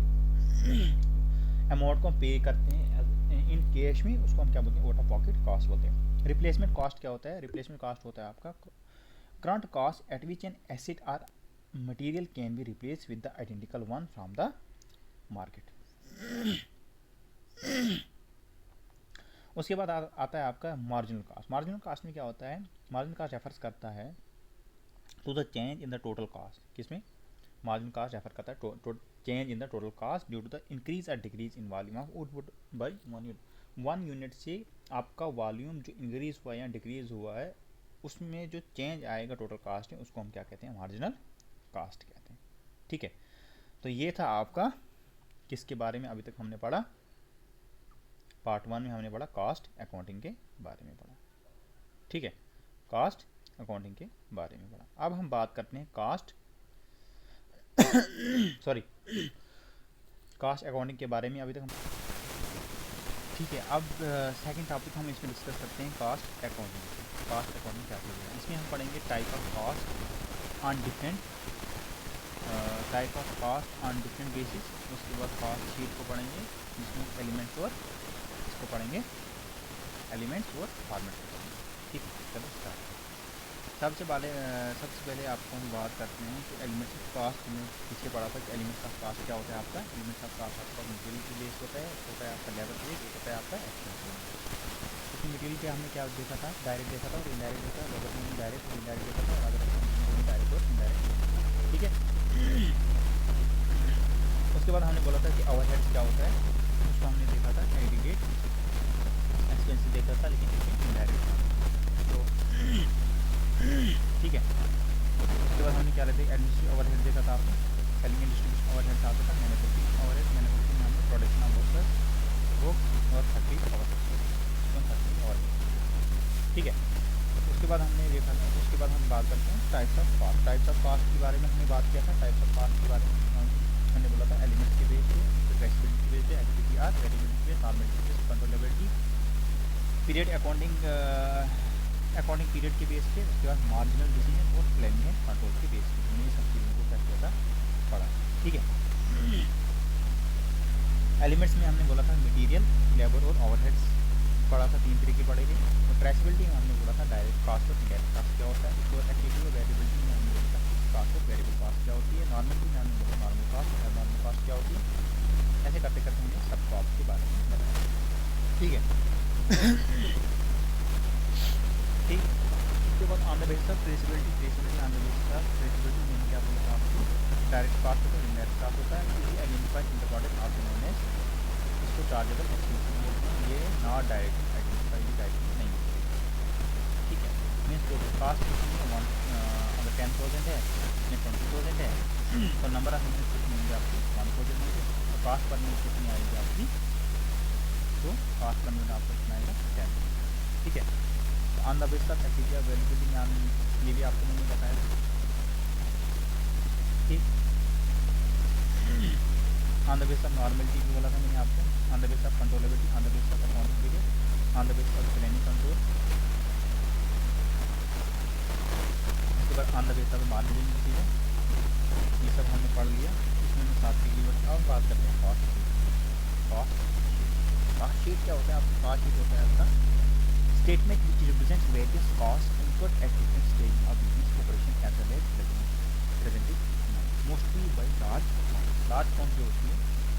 अमाउंट को पे करते हैं इन कैश में, उसको हम क्या बोलते हैं, आउट ऑफ पॉकेट कॉस्ट बोलते हैं। रिप्लेसमेंट कॉस्ट क्या होता है, रिप्लेसमेंट कॉस्ट होता है आपका current cost at which an asset और material can be replace with the identical one from the market. उसके बाद आता है आपका मार्जिनल कास्ट। मार्जिनल कास्ट में क्या होता है, मार्जिनल कास्ट रेफर्स करता है to the change in the total cost. किसमें मार्जिनल कास्ट रेफर करता है change in the total cost due to the increase और decrease in volume of output by 1 unit. 1 unit से आपका वॉल्यूम जो increase हुआ है या डिक्रीज हुआ है, उसमें जो चेंज आएगा टोटल कास्ट में, उसको हम क्या कहते हैं, मार्जिनल कास्ट कहते हैं, ठीक है। तो ये था आपका किसके बारे में अभी तक हमने पढ़ा, पार्ट 1 में हमने पढ़ा कास्ट अकाउंटिंग के बारे में पढ़ा, ठीक है, कास्ट अकाउंटिंग के बारे में पढ़ा। अब हम बात करते हैं कास्ट सॉरी कास्ट अकाउंटिंग के बारे में अभी तक हम, ठीक है। अब सेकंड टॉपिक हम इसमें डिस्कस करते हैं कास्ट अकाउंटिंग। कास्ट अकाउंटिंग क्या होती है, इसमें हम पढ़ेंगे type of cost on different type of cost on different basis. उसके बाद कास्ट शीट को पढ़ेंगे जिसमें एलिमेंट्स और इसको पढ़ेंगे एलिमेंट्स और फॉर्मेट को पढ़ेंगे, ठीक है। चलो स्टार्ट। सबसे पहले आपको हम बात करते हैं कि एलिमेंट्स ऑफ कास्ट में पीछे पढ़ा था कि एलिमेंट्स ऑफ कास्ट क्या होता है आपका। एलिमेंट्स ऑफ कास्ट आपका मटेरियल पे बेस होता है आपका लेबर बेस, एक होता है आपका एक्सपेंस बेस। इसमें मटेरियल पे हमने क्या देखा था, डायरेक्ट देखा था और इनडायरेक्ट देखा था, लेबर में डायरेक्ट और इनडायरेक्ट देखा था, और अदर एक्सपेंस में डायरेक्ट और इनडायरेक्ट, ठीक है। उसके बाद हमने बोला था कि ओवरहेड्स क्या होता है, उसको हमने देखा था एग्रीगेट एक्सपेंस देखा था, लेकिन इसमें इनडायरेक्ट था, तो ठीक है। उसके बाद हमने क्या लेते हैं, एडमिनिस्ट्रेटिव ओवरहेड देखा था आपने, सेलिंग एंड डिस्ट्रीब्यूशन ओवरहेड आता था, मैन्युफैक्चरिंग ओवरहेड, मैन्युफैक्चरिंग में हमने प्रोडक्शन ऑफ वर्कर्स और फैक्ट्री ओवरहेड, ठीक है। उसके बाद हमने देखा था, उसके बाद हम बात करते हैं types of cost. Types of cost के बारे में हमने बात किया था। टाइप्स ऑफ कास्ट के बारे में हमने बोला था एलिमेंट्स के बेस पे, फ्लेक्सिबिलिटी बेस पे, activity or, variability base, normality base, controllability, period accounting accounting period के बेस पे, उसके बाद मार्जिनल डिसीजन और प्लानिंग एंड कंट्रोल के बेस पे ये सब चीज़ों को क्या किया था, पढ़ा। ठीक है। एलिमेंट्स में हमने बोला था मटेरियल, लेबर और ओवरहेड्स पढ़ा था, 3 तरीके पढ़े थे। और ट्रेसेबिलिटी में हमने बोला था डायरेक्ट कास्ट और इनडायरेक्ट कास्ट क्या होता है। और एक्टिविटी और वेरिएबिलिटी में हमने बोला था कास्ट और वेरिएबल कास्ट क्या होती है। नॉर्मलिटी में हमने बोला नॉर्मल कास्ट और नॉर्मल कास्ट क्या होती है। ऐसे करते करते हमने सब कॉस्ट के बारे में बताया। ठीक है। ठीक। उसके बाद on the basis of traceability on the basis of traceability में क्या बोला था आपको, डायरेक्ट कास्ट होता है, इनडायरेक्ट कास्ट होता है। इसी identified in the product of the known as, इसको चार्जेबल एक्सपेंसेस बोलते हैं। ये नॉट डायरेक्टली आइडेंटिफाइड डायरेक्टली नहीं है। ठीक है। मीन्स टोटल कास्ट कितनी है, अगर 10,000 है या 20,000 है तो नंबर ऑफ यूनिट कितनी होंगे आपकी 1,000 होंगे। तो कास्ट पर यूनिट कितनी आएगी आपकी, तो कास्ट पर यूनिट आपको कितना आएगा 10। ठीक है। तो on the basis of activity availability ये भी आपको मैंने बताया। ठीक। On the basis of normality भी बोला था मैंने आपको, on the basis of controllability, on the basis of accounting period, on the basis of planning control. उसके बाद on the basis of marginal decision, ये सब हमने पढ़ लिया। इसमें मैं 7 कीवर्ड। अब बात करते हैं कॉस्ट शीट। कॉस्ट शीट क्या होता है आपका, कॉस्ट शीट होता है आपका statement which represents various cost input at different stage of business operation as well as presented mostly by large form जो होती है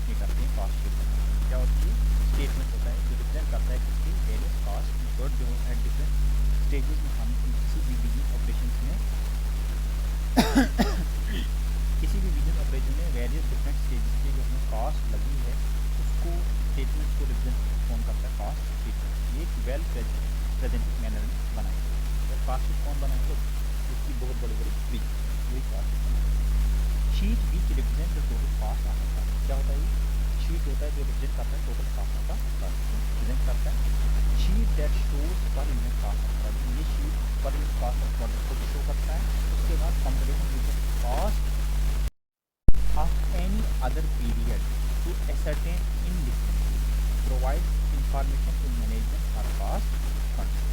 ये करते हैं कॉस्ट शीट बनाते हैं। क्या होती है, स्टेटमेंट होता है जो रिप्रेजेंट करता है किसकी वेरियस कॉस्ट इनपुट जो एट डिफरेंट स्टेजेस में हम किसी भी बिजनेस ऑपरेशन में किसी भी बिजनेस ऑपरेशन में वेरियस डिफरेंट स्टेजेस की जो हमें कॉस्ट लगी है उसको स्टेटमेंट को रिप्रेजेंट कौन करता है, कॉस्ट शीट। ये एक वेल प्रेजेंटेड मैनर में बनाई जाती है। कॉस्ट शीट कौन बनाएगा, उसकी बहुत बड़ी बड़ी पेज वही कॉस्ट शीट बनाएगा। Sheet which represent the total cost of the, क्या होता है ये शीट होता है जो रिप्रेजेंट करता है total cost of the, represent करता है। Sheet that shows per unit cost of product, ये sheet per unit cost of product को भी शो करता है। उसके बाद comparison with the cost of any other period to ascertain in difference, provide information to management और cost control.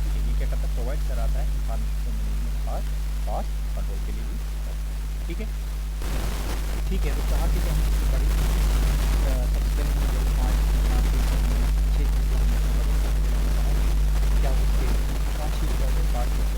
ठीक है, ये क्या करता है, प्रोवाइड कराता है इंफॉर्मेशन टू मैनेजमेंट और कॉस्ट कंट्रोल के लिए भी। ठीक है। ठीक है, तो कहाँ की हमने पढ़ी, सबसे पहले हमने जो 5 6 चीज़ें हमने पढ़ी। क्या होती है कॉस्ट शीट, क्या होता है कॉस्ट शीट,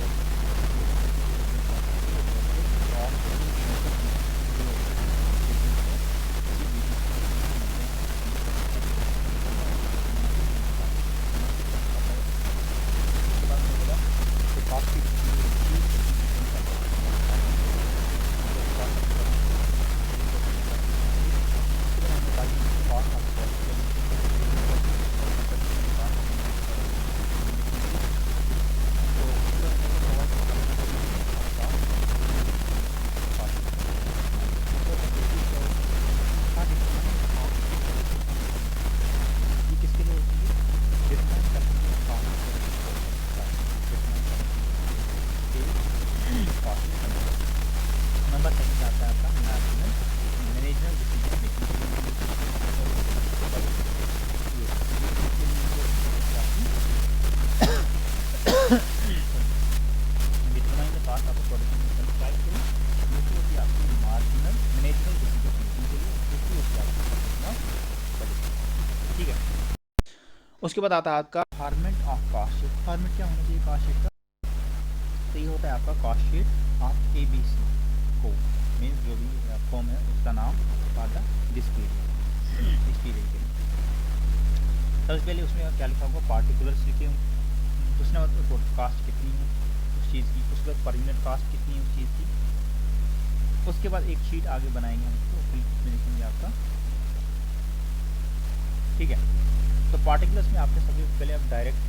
उसके बाद आता है आपका format of cost sheet. Format क्या होना चाहिए कॉस्ट शीट का, तो ये होता है आपका कॉस्ट शीट ऑफ ABC को, मीन्स जो भी फॉर्म है उसका नाम फॉर द दिस पीरियड, इस पीरियड के लिए। सबसे पहले उसमें क्या लिखा होगा, पार्टिकुलर्स लिखे होंगे, उसने टोटल कास्ट कितनी है उस चीज़ की, उसके बाद पर यूनिट कास्ट कितनी है उस चीज़ की। उसके बाद एक शीट आगे बनाएंगे हम उसको, उसमें लिखेंगे आपका। ठीक है, तो पार्टिकुलर्स में आपके सबसे पहले आप डायरेक्ट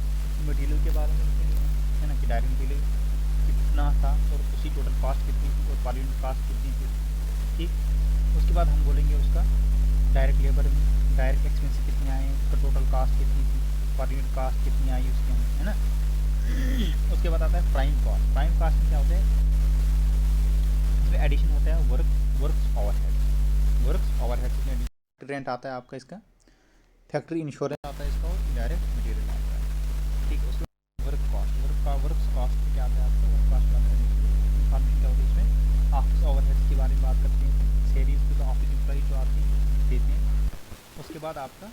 मटेरियल के बारे में लिखेंगे, है ना, कि डायरेक्ट मटेरियल कितना था और उसकी टोटल कॉस्ट कितनी थी और पर यूनिट कास्ट कितनी थी। ठीक, उसके बाद हम बोलेंगे उसका डायरेक्ट लेबर में डायरेक्ट एक्सपेंस कितने आए, उसका टोटल कास्ट कितनी थी, पर यूनिट कास्ट कितनी आई उसके, है ना। उसके बाद आता है प्राइम कॉस्ट। प्राइम कॉस्ट में क्या होता है, इसमें एडिशन होता है वर्क्स ओवरहेड्स में रेंट आता है आपका, इसका फैक्ट्री इंश्योरेंस आता है इसका, और डायरेक्ट मटेरियल आता है। ठीक है, उसके बाद वर्क वर्क कॉस्ट में क्या आता है आपका, वर्क कॉस्ट आता है इन्फॉर्मेशन क्या होती है इसमें, ऑफिस ओवरहेड्स के बारे में बात करते हैं, सैलरीज पे तो ऑफिस एम्प्लॉई जो आती हैं देते हैं। उसके बाद आपका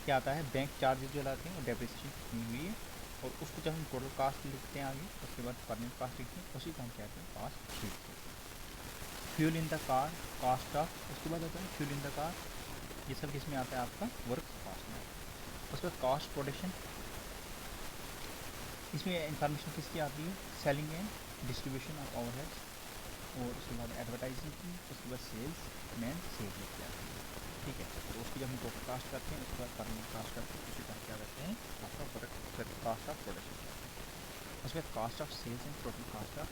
क्या आता है, बैंक चार्जेस जो लाते हैं और डेप्रिसिएशन कितनी हुई है, और उसको जब हम टोटल कास्ट लिखते हैं आगे, उसके बाद परमानेंट कास्ट लिखते हैं, उसी को हम कहते हैं cost sheet. Fuel in the car, cost of, उसके बाद आता है फ्यूल इन द कार, ये सब किस में आता है आपका, वर्क कॉस्ट में। उसके बाद कॉस्ट प्रोडक्शन, इसमें इंफॉर्मेशन किसकी आती है, selling and distribution of overheads, और उसके बाद एडवर्टाइजिंग की, उसके बाद सेल्स मैन सेल्स की आती है। ठीक है, तो उसकी जब हम टोटल कास्ट करते हैं, उसके बाद परमानेंट कास्ट करते हैं, उसी को हम क्या करते हैं आपका वर्क कास्ट ऑफ प्रोडक्शन करते हैं। उसके बाद cost of sales and total cost of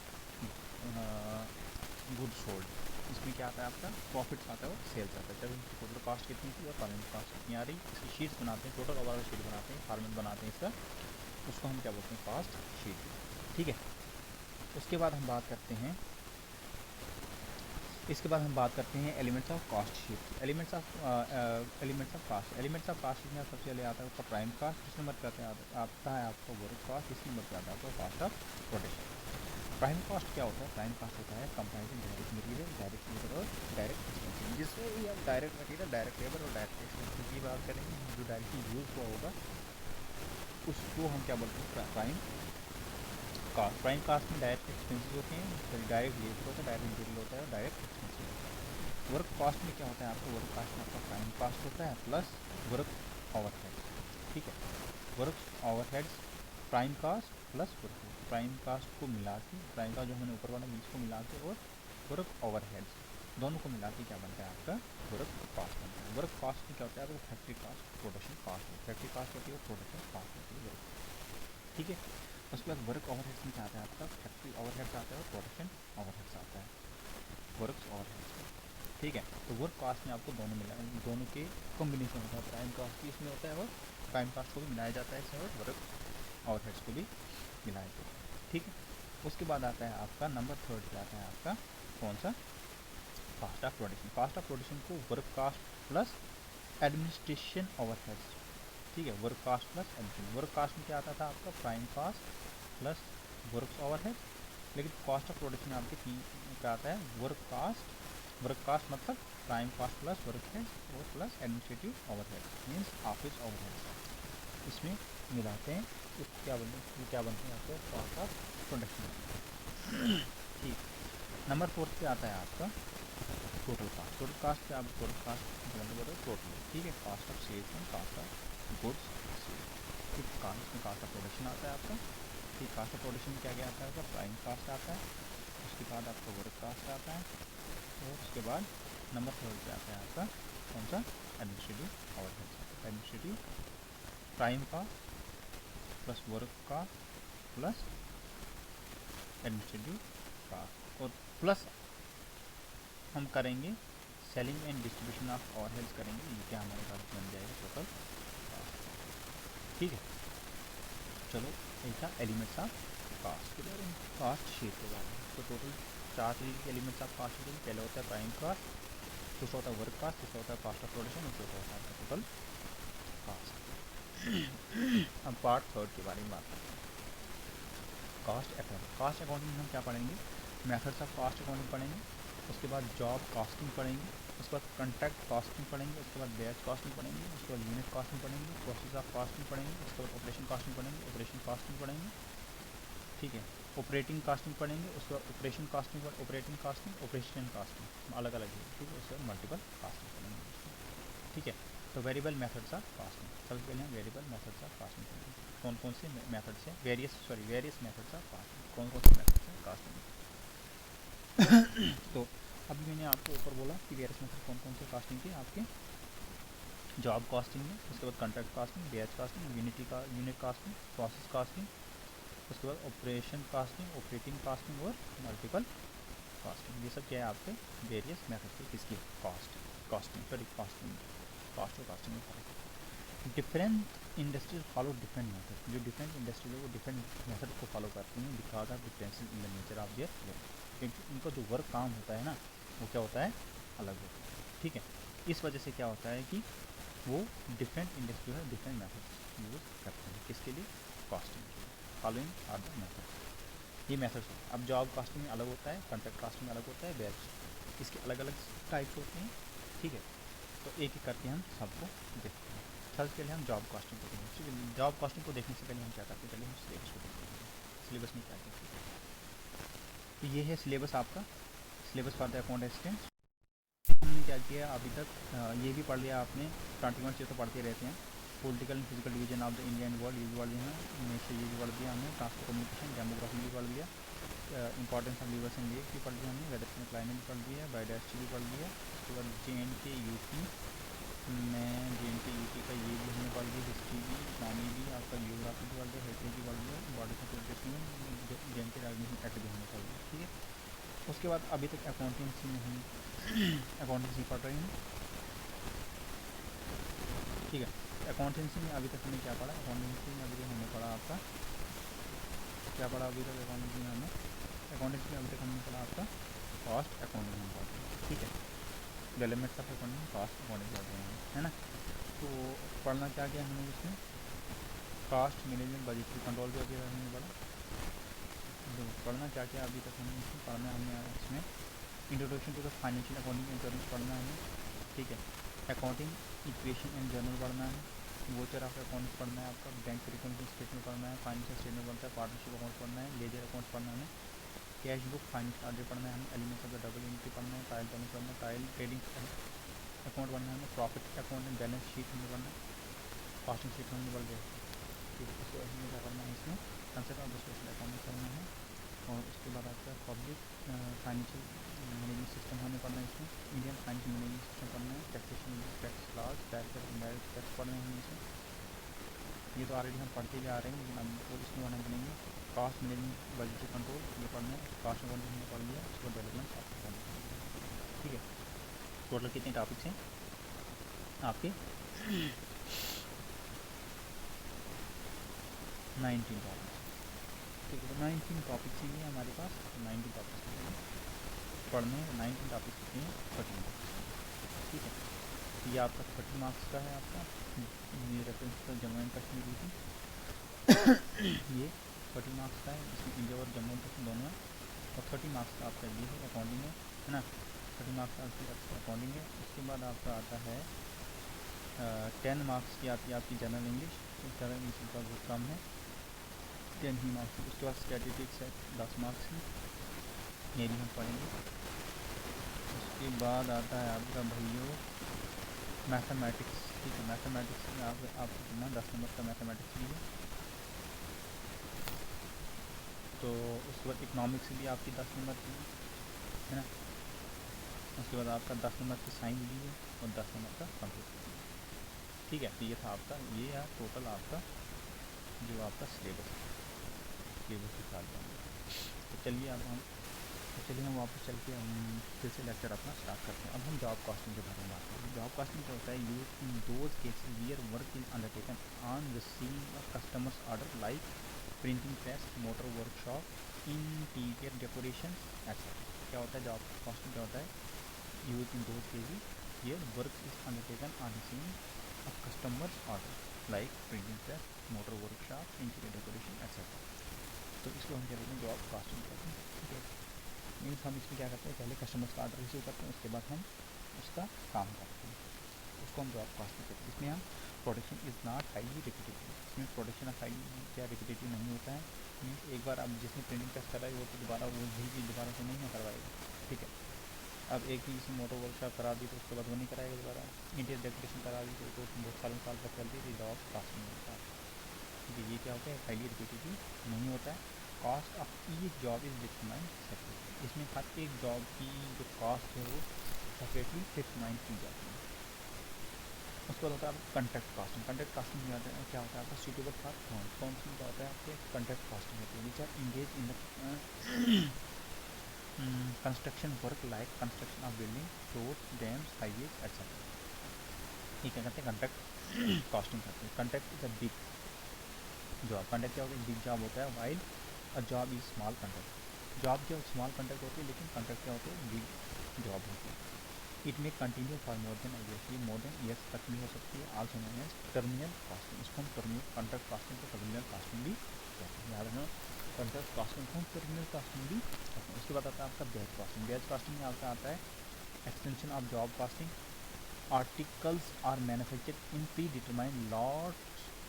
good sold, इसमें क्या आता है आपका, प्रॉफिट्स आता है और सेल्स आता है। जब इनकी टोटल कास्ट कितनी थी और परमानेंट कास्ट कितनी आ रही, इसकी शीट्स बनाते हैं, टोटल ओवरऑल शीट बनाते हैं, फॉर्मेट बनाते हैं इसका, उसको हम क्या बोलते हैं, कास्ट शीट। ठीक है, उसके बाद हम बात करते हैं, इसके बाद हम बात करते हैं elements of cost sheet. Elements of cost sheet में सबसे पहले आता है आपका प्राइम कास्ट, जिस नंबर पे आता है आपका वर्क कास्ट, इस नंबर पे आता है आपका cost of production. Prime cost क्या होता है, प्राइम कास्ट होता है comprising direct material, direct labour और डायरेक्ट एक्सपेंसिव, जिसमें भी आप डायरेक्ट मटेरियल, डायरेक्ट लेबर और डायरेक्ट एक्सपेंसिव की बात करेंगे, जो डायरेक्टली यूज हुआ होगा उसको हम क्या बोलते हैं, प्राइम कास्ट। प्राइम कास्ट में डायरेक्ट एक्सपेंसिव होते हैं, डायरेक्ट लेबर होता है, डायरेक्ट मटेरियल होता है और डायरेक्ट एक्सपेंसिव होता है। वर्क कास्ट में क्या होता है आपका, वर्क कास्ट में आपका प्राइम कास्ट होता है प्लस वर्क ओवरहेड्स। ठीक है, work overheads prime cost plus work, prime cost को मिला के, प्राइम का जो हमने ऊपर वाला बीच को मिला के, और वर्क ओवरहेड्स दोनों को मिला के क्या बनता है आपका, वर्क कास्ट बनता है। वर्क कास्ट में क्या होता है आपका, factory cost, production cost, factory cost होती है, प्रोडक्शन कास्ट होती है। ठीक है, उसके बाद वर्क ओवरहेड्स में क्या आता है आपका, फैक्ट्री ओवरहेड्स आता है और प्रोडक्शन ओवरहेड्स आता है, वर्क ओवरहेड्स में। ठीक है, तो वर्क कास्ट में आपको दोनों मिला, दोनों के कॉम्बिनेशन होता है, प्राइम कास्ट भी इसमें होता है और प्राइम कास्ट को भी मिलाया जाता है इसमें, और वर्क ओवरहेड्स को भी मिलाया जाता है। ठीक है, उसके बाद आता है आपका नंबर 3 पे आता है आपका कौन सा, cost of production. Cost of production को work cost plus administration overheads, ठीक है, work cost plus administration. Work cost में क्या आता था आपका, prime cost plus work overhead, लेकिन कास्ट ऑफ प्रोडक्शन में आपके तीन क्या आता है, वर्क कास्ट मतलब prime cost plus work head और plus administrative overhead, means office overhead, इसमें मिलाते हैं, इसको क्या बनते हैं आपको, कास्ट ऑफ प्रोडक्शन। ठीक, नंबर 4 पे आता है आपका टोटल कास्ट। टोटल कास्ट पे आप टोटल कास्ट मतलब टोटल, ठीक है, cost of sales and cost of goods sales. ठीक, कास्ट में कास्ट ऑफ प्रोडक्शन आता है आपका। ठीक, कास्ट ऑफ प्रोडक्शन में क्या क्या आता है आपका, प्राइम कास्ट आता है, उसके बाद आपका वर्क कास्ट आता है, और उसके बाद नंबर 3 पे आता है आपका कौन सा, एडमिनिस्ट्रेटिव ओवरहेड्स। एडमिनिस्ट्रेटिव प्राइम का प्लस वर्क का प्लस एडमिनिस्ट्रेटिव का, और प्लस हम करेंगे selling and distribution of overheads करेंगे, ये क्या हमारे पास बन जाएगा टोटल कास्ट। ठीक है, चलो एक था एलिमेंट्स ऑफ कास्ट के बारे में, कास्ट शीट के बारे में। तो टोटल 4 तरीके के एलिमेंट्स ऑफ कास्ट शीट, पहले होता है प्राइम कास्ट, दूसरा होता है वर्क कास्ट, तीसरा होता है कास्ट ऑफ प्रोडक्शन, और चौथा होता है टोटल कास्ट। अब पार्ट 3 के बारे में बात करते हैं, कास्ट अकाउंटिंग। कास्ट अकाउंटिंग में हम क्या पढ़ेंगे, मेथड्स ऑफ कास्ट अकाउंटिंग पढ़ेंगे, उसके बाद जॉब कॉस्टिंग पढ़ेंगे, उसके बाद कॉन्ट्रैक्ट कॉस्टिंग पढ़ेंगे, उसके बाद बैच कॉस्टिंग पढ़ेंगे, उसके बाद यूनिट कॉस्टिंग पढ़ेंगे, प्रोसेस ऑफ कॉस्टिंग पढ़ेंगे, उसके बाद ऑपरेशन कॉस्टिंग पढ़ेंगे, ऑपरेशन कॉस्टिंग पढ़ेंगे। ठीक है, ऑपरेटिंग कॉस्टिंग पढ़ेंगे, उसके बाद ऑपरेशन कॉस्टिंग, ऑपरेशन कॉस्टिंग अलग अलग है। ठीक है, उसके बाद मल्टीपल कॉस्टिंग पढ़ेंगे। ठीक है, तो वेरिएबल मेथड्स ऑफ कास्टिंग, सबसे पहले हम वेरिएबल मेथड्स ऑफ कास्टिंग पढ़ेंगे, कौन कौन से मेथड्स हैं, वेरियस मेथड्स ऑफ कास्टिंग, कौन कौन से मेथड्स हैं कास्टिंग। तो अभी मैंने आपको ऊपर बोला कि वेरियस मेथड कौन कौन से कास्टिंग के आपके, जॉब कास्टिंग में, उसके बाद contract casting, batch casting, unit casting, process casting, उसके बाद ऑपरेशन कास्टिंग, ऑपरेटिंग कास्टिंग और मल्टीपल कास्टिंग। ये सब क्या है आपके वेरियस मेथड के, किसकी, कास्टिंग कास्ट और कास्टिंग में फर्क है। Different industries follow different method, जो डिफरेंट इंडस्ट्रीज है वो डिफरेंट मेथड को फॉलो करती हैं, because of differences in the nature of their work, क्योंकि उनका जो वर्क काम होता है ना वो क्या होता है, अलग होता है। ठीक है, इस वजह से क्या होता है कि वो डिफरेंट इंडस्ट्री है, डिफरेंट मेथड यूज़ करते हैं, किसके लिए, कास्टिंग के लिए। Following are the method. ये मेथड्स हैं। अब जॉब कास्टिंग में अलग होता है, कॉन्ट्रैक्ट कास्टिंग में अलग होता है, बैच, इसके अलग अलग टाइप्स होते हैं, ठीक है। तो एक एक करके हम सबको देखते हैं। सबसे पहले हम जॉब कास्टिंग को देखेंगे। जॉब कास्टिंग को देखने से पहले हम क्या करते हैं, पहले हम सिलेबस को देखेंगे। सिलेबस में क्या क्या है, तो ये है सिलेबस आपका, syllabus for the account assistant. हमने क्या किया अभी तक, ये भी पढ़ लिया आपने, 21 से तो पढ़ते रहते हैं। Political and physical division of the Indian world, ये भी पढ़ लिया है। नेचर, ये भी पढ़ दिया हमने। ट्रांसपोर्ट कम्युनिकेशन, डेमोग्राफी भी पढ़ लिया। Importance of reverse and lake भी पढ़ लिया हमने। वेदर एंड क्लाइमेट भी पढ़ लिया। बायोडाइवर्सिटी भी पढ़ लिया। उसके बाद JNK यूपी में, JNK यूपी का ये भी हमने पढ़ लिया। हिस्ट्री भी, इकोनॉमी भी, आपका जियोग्राफी भी पढ़ लिया, हेरिटेज भी पढ़ लिया। बॉर्डर सिक्योरिटी में JNK रेगुलेशन एक्ट भी हमने पढ़ लिया, ठीक है। उसके बाद अभी तक अकाउंटेंसी में हम अकाउंटेंसी पढ़ रहे हैं, ठीक है। अकाउंटेंसी में अभी तक हमने क्या पढ़ा, अकाउंटेंसी में अभी तक हमने पढ़ा आपका क्या पढ़ा अभी तक अकाउंटेंसी में हमने, अकाउंटेंसी में अभी तक हमने पढ़ा आपका कॉस्ट अकाउंटिंग हम पढ़ रहे हैं, ठीक है। Development of accounting, cost accounting पढ़ रहे हैं, है ना। तो पढ़ना क्या क्या हमने इसमें, कॉस्ट मैनेजमेंट, बजट कंट्रोल भी अभी हमने पढ़ा। तो पढ़ना क्या क्या अभी तक हमने इसमें पढ़ना, हमने इसमें introduction to the financial accounting and terms पढ़ना है, ठीक है। अकाउंटिंग इक्वेशन एंड जर्नल पढ़ना है। वोचर ऑफ अकाउंट्स पढ़ना है आपका। बैंक रिकॉन्सिलिएशन स्टेटमेंट पढ़ना है। फाइनेंशियल स्टेटमेंट पढ़ना है। पार्टनरशिप अकाउंट पढ़ना है। लेजर अकाउंट पढ़ना है। कैश बुक, फाइनेंस ऑर्डर पढ़ना है हमें। Elements of the double entry पढ़ना है। ट्रायल बैलेंस पढ़ना है। ट्रायल ट्रेडिंग अकाउंट पढ़ना है हमें। Profit account and balance sheet हमें पढ़ना है। कॉस्टिंग शीट हमने पढ़ लिया, ठीक है। उसके बाद हमें क्या करना है इसमें, concept of the social accounting करना है। और उसके बाद आपका पब्लिक फाइनेंशियल मैनेजमेंट सिस्टम हमें पढ़ना है इसमें। इंडियन फाइनेंशियल मैनेजमेंट सिस्टम पढ़ना है। टैक्सेशन, टैक्स लॉज, डायरेक्ट और इनडायरेक्ट टैक्स पढ़ना है हमें इसमें। ये तो ऑलरेडी हम पढ़ते जा रहे हैं, लेकिन हम इसमें पढ़ना पड़ेंगे। कॉस्ट मैनेजमेंट, बजट कंट्रोल, ये पढ़ना है। कॉस्ट अकाउंटिंग हमने पढ़ लिया। उसको डेवलपमेंट आपको पढ़ना, ठीक है। टोटल कितने टॉपिक्स हैं आपके, 19 टॉपिक्स, ठीक है। 19 टॉपिक्स हैं हमारे पास, 19 टॉपिक्स पढ़ने हैं। 19 टॉपिक्स कितने हैं, 30 मार्क्स, ठीक है। तो ये आपका 30 मार्क्स का है आपका, ये रेफरेंस तो जम्मू एंड कश्मीर की ये 30 मार्क्स का है। इसमें इंडिया और जम्मू एंड कश्मीर दोनों है। और 30 मार्क्स का आपका ये है अकाउंटिंग है ना। 30 मार्क्स का अकाउंटिंग है। उसके बाद आपका आता है 10 मार्क्स की आती है आपकी जनरल इंग्लिश। तो जनरल इंग्लिश का बहुत कम है, 10 ही मार्क्स। उसके बाद स्टैटिस्टिक्स है 10 मार्क्स की, ये भी हम पढ़ेंगे। उसके बाद आता है आपका भैया मैथमेटिक्स, ठीक है। मैथमेटिक्स में आपको कितना 10 नंबर का मैथमेटिक्स भी है। तो उसके बाद इकोनॉमिक्स भी आपकी 10 नंबर की है ना। उसके बाद आपका 10 नंबर की साइंस भी है और 10 नंबर का कंप्यूटर, ठीक है। तो ये था आपका, ये है टोटल आपका जो आपका सिलेबस के साथ जाएंगे। तो चलिए अब हम वापस चल के हम फिर से लेक्चर अपना स्टार्ट करते हैं। अब हम जॉब कास्टिंग के बारे में बात करें। जॉब कास्टिंग क्या होता है, use in those cases wear work is undertaken on receiving a customers order like printing press, motor workshop, interior decoration etcetera. क्या होता है जॉब कास्टिंग, क्या होता है, use in those cases wear work is undertaken on receiving a customers order like printing press, motor workshop, interior decoration etcetera. तो इसको हम क्या कहते हैं, जॉब कास्टिंग कहते हैं, ठीक है। मीन्स हम इसमें क्या करते हैं, पहले कस्टमर्स का ऑर्डर रिसीव करते हैं, उसके बाद हम उसका काम करते हैं, उसको हम जॉब कास्टिंग करते हैं। इसमें हम production is not highly repetitive, इसमें प्रोडक्शन हाईली क्या रिपीटेटिव नहीं होता है। मीन्स एक बार अब जिसने प्रिंटिंग प्रेस कराई वो तो दोबारा वही चीज़ दोबारा से नहीं करवाएगा, ठीक है। अब एक चीज़ मोटर वर्कशॉप करा दी तो उसके बाद वो नहीं कराएगा दोबारा। इंटीरियर डेकोरेशन करा दी तो बहुत साल तक चलती थी, जॉब कास्टिंग होता है, ठीक है। ये क्या होता है, हाईली रिपीटेटिव नहीं होता है। Cost of each job is determined separately, इसमें हर एक जॉब की जो कॉस्ट है वो सेपरेटली डिटरमाइंड की जाती है। उसके बाद होता है आपका कंट्रैक्ट कास्टिंग। कंट्रैक्ट कास्टिंग में क्या होता है आपका, सूटेबल फॉर कौन सी क्या होता है आपके कंट्रैक्ट कास्टिंग होती है, which are engage in the construction work like construction of building, road, dams, highways etcetera. ये क्या करते हैं, कंट्रैक्ट कास्टिंग करते हैं। Contract is a big job, contract क्या होता है, बिग जॉब होता है, while a job is small contract. Job क्या स्मॉल कंट्रैक्ट होती है, लेकिन कंट्रैक्ट क्या होते हैं, बिग जॉब होती है। It may continue for more than years, ये मोर देन ईयर्स तक भी हो सकती है। Also known as terminal costing, इसको हम टर्मिनल कंट्रैक्ट कास्टिंग को टर्मिनल कास्टिंग भी कहते हैं। याद रखना कंट्रोल कॉस्टिंग को टर्मिनल कॉस्टिंग भी कहते हैं। उसके बाद आता है आपका बैच कॉस्टिंग। बैच कॉस्टिंग में आपका आता है extension of job costing. Articles are manufactured in pre determined lots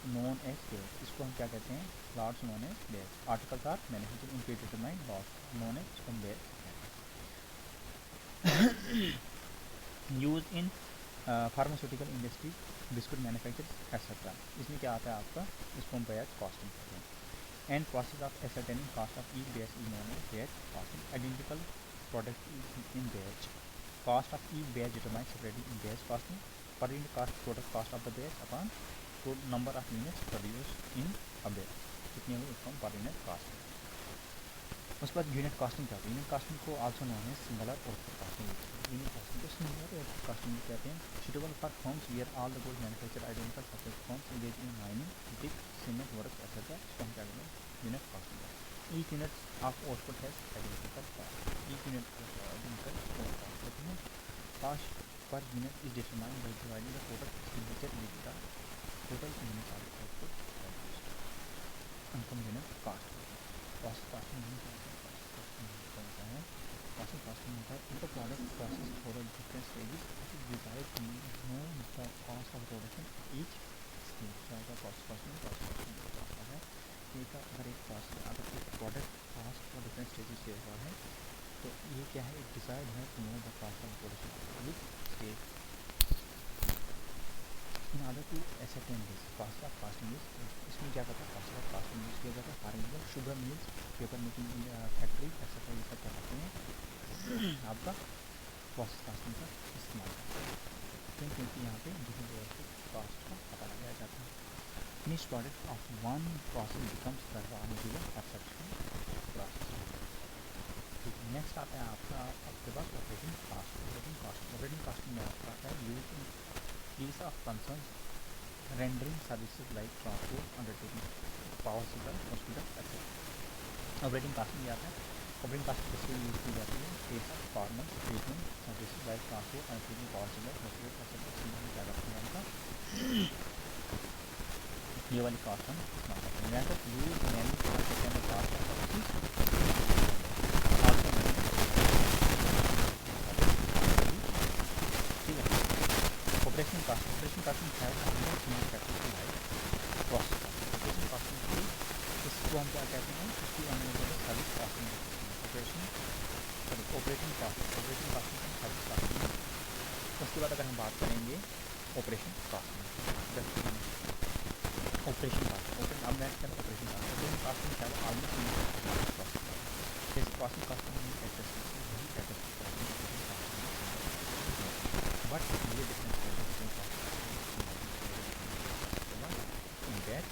known as batch. इसको हम क्या कहते हैं? Lots known as batch. Articles are manufactured in pre determined lots known as, इसको हम batch use in pharmaceutical industry, biscuit manufacture etcetera. इसमें क्या आता है आपका? इसको हम बैच कॉस्टिंग कहते हैं। And process of ascertaining cost of each batch is known as batch costing. Identical product in batch, cost of each batch determined separately in batch costing. Per unit cost product cost of the batch upon number of units produce in a batch, कितनी हुई उसको हम पर unit cost. उसके बाद unit costing क्या होती है? यूनिट कॉस्टिंग को आल्सो नोन है singular output costing. Unit costing को सिंगुलर आउटपुट कॉस्टिंग कहते हैं। Suitable for firms where all the goods manufacture identical such as firms engage in mining, brick, cement work etcetera, इसको हम क्या कहते हैं? Unit costing. Each unit of output has identical cost. Each unit identical cost होती है। Cost per unit is determined by dividing the total expenditure with the total unit of output produced. उनको unit cost cost costing नहीं कहते हैं। Process costing होता है इनका product process for different stages decide no the cost of production each stage. क्या होता है कॉस्ट कॉस्टिंग? कॉस्ट कॉस्टिंग होता है कि अगर एक प्रोसेस, अगर एक product cost for different stages से हुआ है तो ये क्या है? एक डिसाइड है to know the cost of production each stage in order to ascertain this cost of costing is. इसमें क्या करता है? कॉस्ट ऑफ कॉस्टिंग यूज किया जाता है। For example sugar mills, paper making factory etcetera, ये सब क्या करते हैं? आपका प्रोसेस कॉस्टिंग का इस्तेमाल करते हैं क्योंकि यहाँ पे डिफरेंट लेवल के कॉस्ट का पता लगाया जाता है। Finish product of one process becomes the raw material of subsequent process. ठीक है, नेक्स्ट आता है आपके पास ऑपरेटिंग कॉस्ट। ऑपरेटिंग कॉस्टिंग में आपका आता है use of concern rendering services like transport, undertaking, power supply, hospital etcetera. Operating costing में आता है ऑपरेटिंग कॉस्ट किसके लिए यूज की जाती है? Case of farmers, treatment services like transport, undertaking, power supply, hospital etcetera. इसमें क्या करते हैं आपका? ये वाली कॉस्ट हम इस्तेमाल करते हैं। यहाँ तक यूज मैनी कॉस्ट ऑफ ठीक है। ऑपरेशन कॉस्टिंग है प्रोसेस ऑपरेशन कॉस्टिंग की, इसको हम क्या कहते हैं? इसकी हम service costing operating costing service costing. उसके बाद अगर हम बात करेंगे ऑपरेशन कॉस्टिंग, ऑपरेशन कॉस्टिंग अब नेक्स्ट है ऑपरेशन कॉस्टिंग क्या है? ऑलमोस्ट जैसे कॉस्टिंग में बट ये difference in that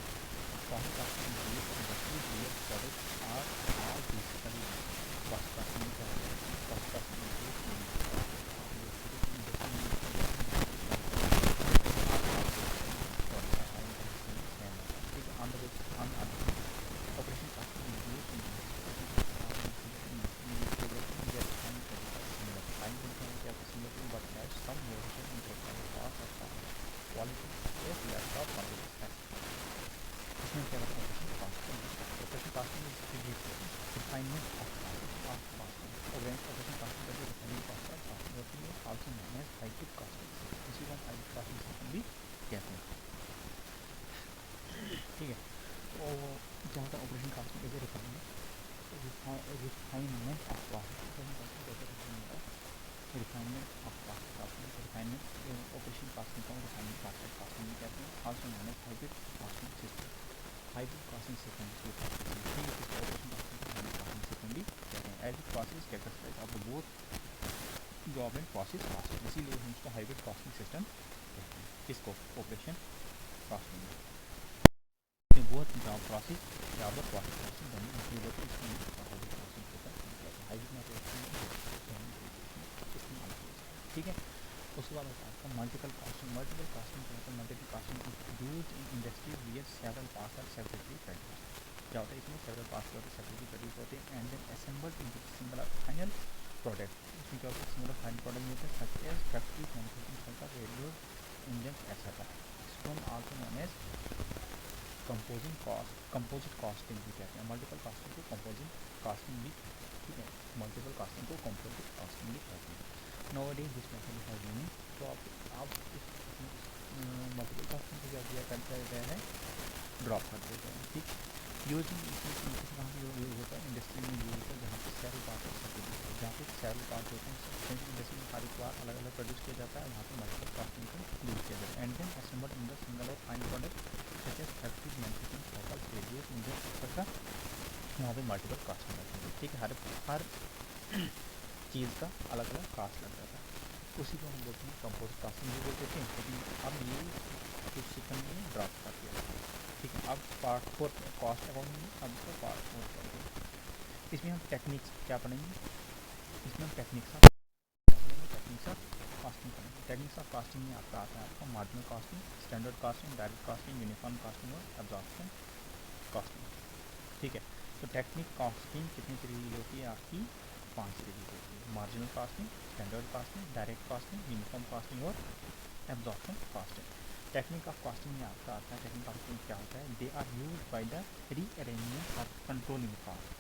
cost costing industry real products are all basically cost costing क्या है? Cost costing operation costing but has some variation in total cost of quality as laptop computer. इसमें क्या करते हैं? Operation costing is refinement of costing. Operation costing का जो refining cost of costing होती है also known as hybrid costing. इसी को हाइब्रिड कॉस्टिंग सिस्टम भी कहते हैं। ठीक है, तो क्या होता है? Operation costing is refinement of refinement of refinement operation costing को रिफाइनमेंट कॉस्टिंग कहते हैं। Also known as hybrid costing system. Hybrid costing system इसको ऑपरेशन कॉस्टिंग सिस्टम भी कहते हैं। As process characteristic of the both job and process costing, इसीलिए हम इसको हाइब्रिड कॉस्टिंग सिस्टम कहते हैं। किसको? ऑपरेशन कॉस्टिंग में बोथ जॉब प्रोसेस या प्रोसेस कॉस्टिंग दोनों इंक्लूड होती है। इसमें हाइब्रिड कॉस्टिंग सिस्टम हाइब्रिड में ठीक है। उसके बाद होता है आपका मल्टीपल कास्टिंग। मल्टीपल कास्टिंग क्या होता है? Multiple costing use in industry where several parts are separately produced. क्या होता है? इसमें सेवरल पार्ट्स होते हैं, सेपरेटली प्रोड्यूस होते हैं and then assembled into single final product. इसमें क्या होता है? सिंगल फाइनल प्रोडक्ट होता है such as factory manufacturing centre, radio engine etcetera. इसको हम also known as composite costing भी कहते हैं, मल्टीपल कॉस्टिंग को कंपोजिट कॉस्टिंग भी, ठीक है, मल्टीपल कॉस्टिंग को कंपोजिट कॉस्टिंग भी कहते हैं। Nowadays this method has meaning, तो आप इस मल्टीपल कॉस्टिंग को क्या किया करते हैं, ड्रॉप कर देते हैं, ठीक। यूजिंग कहाँ पर यूज होता है, इंडस्ट्री में यूज होता है, जहाँ पे सेल पार्ट होता है, जहाँ पे सेल पार्ट होते हैं, इंडस्ट्री में सारे पार्ट अलग अलग प्रोड्यूस किया जाता है, वहाँ पे मल्टीपल कॉस्टिंग को यूज किया जाता है। And then assembled in the single और final product such as factory manufacturing cycles radius engine etcetera, वहाँ पे मल्टीपल कॉस्टिंग लगती है, ठीक है। हर चीज़ का अलग अलग कास्ट लग जाता है, उसी को हम बोलते हैं कंपोजिट कॉस्टिंग भी बोलते थे, लेकिन अब ये कुछ सेकंड में ड्रॉप कर दिया, ठीक है। अब पार्ट 4 कॉस्ट अकाउंटिंग में, अब तो पार्ट 4 करेंगे। इसमें हम टेक्निक्स क्या पढ़ेंगे, इसमें हम टेक्निक्स ऑफ कॉस्टिंग पढ़ेंगे। टेक्निक्स ऑफ कॉस्टिंग में आपका आता है आपका marginal costing, standard costing, direct costing, uniform costing और एब्जॉर्प्शन कॉस्टिंग, ठीक है। तो टेक्निक कॉस्टिंग कितनी तरीके की होती है आपकी, 5 तरीके की होती है, marginal costing, standard costing, direct costing, uniform costing और absorption costing. Technique of costing में आपका आता है, टेक्निक ऑफ कॉस्टिंग क्या होता है, they are use by the rearrangement of controlling cost.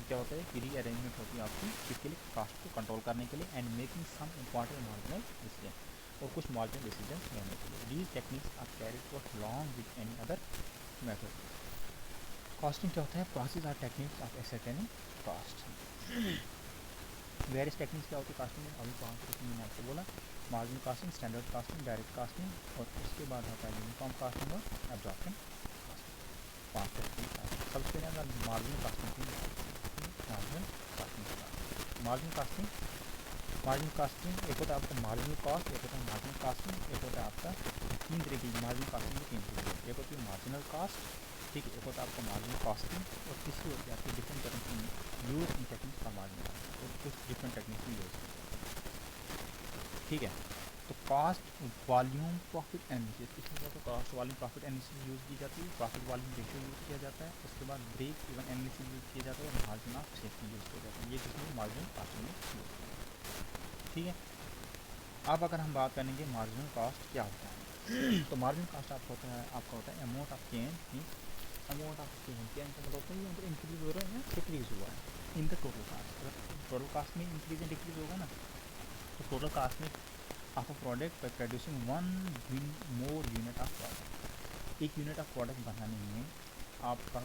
क्या होता है कि रीअरेंजमेंट होती है आपकी किसके लिए, कास्ट को कंट्रोल करने के लिए, and making some important marginal decision, और कुछ मार्जिनल डिसीजन लेने के लिए। These techniques are carried out long with any other method. Costing क्या होता है, process or techniques of ascertaining cost. Various techniques क्या होती है कास्टिंग में, अभी 5 तरीके मैंने आपको बोला, marginal costing, standard costing, direct costing, और उसके बाद आता है यूनिफॉर्म कॉस्टिंग और एब्जॉर्प्शन कॉस्टिंग। 5 टेक्निक्स आते हैं। सबसे पहले अगर मार्जिनल कॉस्टिंग की मार्जिनल कॉस्टिंग एक होता है आपका मार्जिनल कॉस्ट, एक होता है मार्जिनल कॉस्टिंग, एक होता है आपका 3 तरीके की मार्जिनल कॉस्टिंग की 3 तरीके, एक होती है मार्जिनल कॉस्ट, ठीक है, एक होता है आपका मार्जिनल कॉस्टिंग, और तीसरी होती है आपकी different terms use in techniques for marginal costing, और कुछ डिफरेंट टेक्निक्स भी यूज करते हैं, ठीक है। तो कॉस्ट वॉल्यूम प्रॉफिट एनालिसिस, इसमें क्या होता है, cost volume profit analysis use की जाती है, प्रॉफिट वॉल्यूम रेशियो यूज़ किया जाता है, उसके बाद ब्रेक इवन एनालिसिस यूज़ किया जाता है, और मार्जिन ऑफ सेफ्टी यूज़ किया जाता है। ये किसमें, मार्जिनल कॉस्टिंग में यूज़ किया जाता है, ठीक है। अब अगर हम बात करेंगे मार्जिनल कॉस्ट क्या होता है, तो मार्जिनल कॉस्ट आपका होता है amount of change, means amount of change का मतलब होता है यहाँ पर इंक्रीज हो रहा है या डिक्रीज हुआ है इन द टोटल कास्ट। अगर टोटल कास्ट में इंक्रीज एंड डिक्रीज होगा ना, तो टोटल कास्ट में of a product by producing 1 more unit of product, एक यूनिट ऑफ प्रोडक्ट बनाने में आपका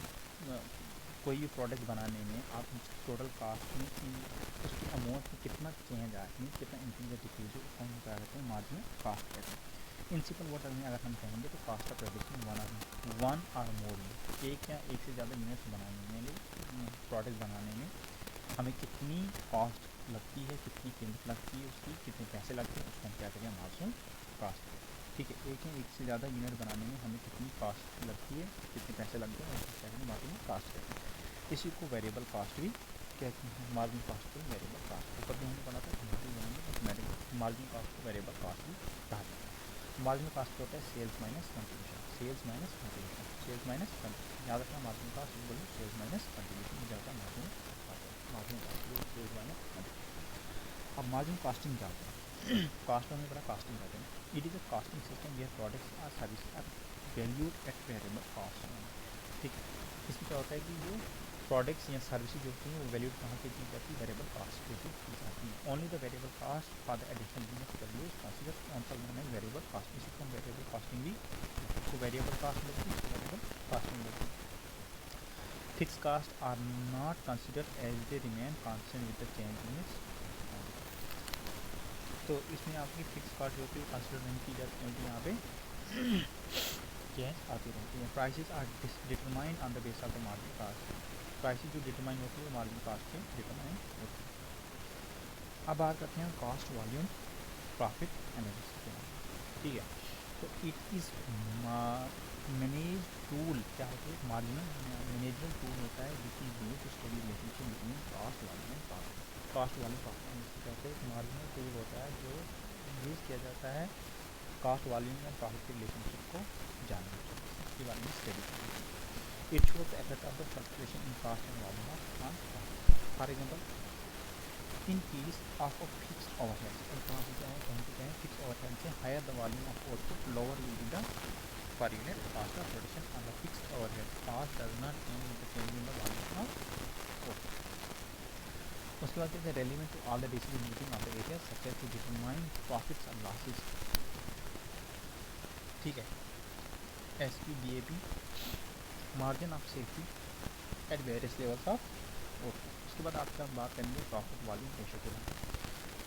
कोई भी प्रोडक्ट बनाने में आप टोटल कास्ट में उसकी अमाउंट में कितना चेंज आए, मीन्स कितना इंक्रीज या डिक्रीज हो, उसको हम क्या कहते हैं, मार्जिनल कास्ट कहते हैं। इन सिंपल वर्ड में अगर हम कहेंगे तो कास्ट ऑफ प्रोड्यूसिंग वन और मोर यूनिट, एक या एक से ज़्यादा यूनिट्स बनाने में, प्रोडक्ट बनाने में हमें कितनी कॉस्ट लगती है, कितनी कीमत लगती है, उसकी कितने पैसे लगते हैं, उसको हम क्या करेंगे, मार्जिनल कास्ट, ठीक है। एक से ज़्यादा यूनिट बनाने में हमें कितनी कॉस्ट लगती है, कितने पैसे लगते हैं, उसको क्या करेंगे, मार्जिनल कास्ट कहते हैं। इसी को वेरिएबल कास्ट भी कहते हैं, मार्जिनल कास्ट को वेरिएबल कास्ट, ऊपर भी हमने पढ़ा था, मार्जिनल कास्ट को वेरिएबल कास्ट भी कहा जाता है। मार्जिनल कास्ट क्या होता है, sales minus contribution, sales minus contribution, sales minus contribution, याद रखना मार्जिनल कास्ट बोलो सेल्स माइनस कंट्रीब्यूशन ज़्यादा marginal cost, sales minus contribution. अब मार्जिनल कास्टिंग क्या होता है, कास्ट में बड़ा कास्टिंग कहते हैं, it is a costing system where products are service are valued at variable cost, ठीक है। इसमें क्या होता है कि जो प्रोडक्ट्स या सर्विसेज होती हैं वो वैल्यूड कहाँ पे की जाती है, वेरिएबल कास्ट पे की जाती है। Only the variable cost for the additional unit value is considered on the variable cost, इसी को हम वेरिएबल कास्टिंग भी, इसको वेरिएबल कास्ट बोलते हैं, इसको वेरिएबल कास्टिंग बोलते हैं। Fix cost are not considered as they remain constant with the change in its, तो इसमें आपकी फिक्स कास्ट जो होती है कंसीडर नहीं की जाती, क्योंकि यहाँ पे चेंज आती रहती है। Prices are determined on the base of the marginal cost, prices जो डिटरमाइन होती है मार्जिनल कास्ट से डिटरमाइन होती है। अब बात करते हैं कॉस्ट वॉल्यूम प्रॉफिट एनालिसिस के बारे में, ठीक है। तो इट इज़ मैनेज टूल, क्या होती है, मार्जिनल मैनेजमेंट टूल होता है which is used to study relationship between cost volume and profit. Cost volume profit analysis कहते हैं, एक मार्जिनल टूल होता है जो यूज़ किया जाता है कॉस्ट वॉल्यूम एंड प्रॉफिट के रिलेशनशिप को जानने के लिए, इसके बारे में स्टडी करनी है। It shows the effect of the fluctuation in cost and volume of on profit. For example in case of a fixed overhead, कहाँ पे क्या है, कहीं पे क्या है, फिक्स ओवरहेड से higher the volume of output lower will be the per unit cost of production on the fixed overhead cost does not change with the change in the volume of work. उसके बाद कहते हैं relevant to all the decision making of the area such as to determine profits और losses. ठीक है, SPDAP margin of safety at various levels of work. उसके बाद आपका बात करेंगे प्रॉफिट वॉल्यूम रेशो के बारे में।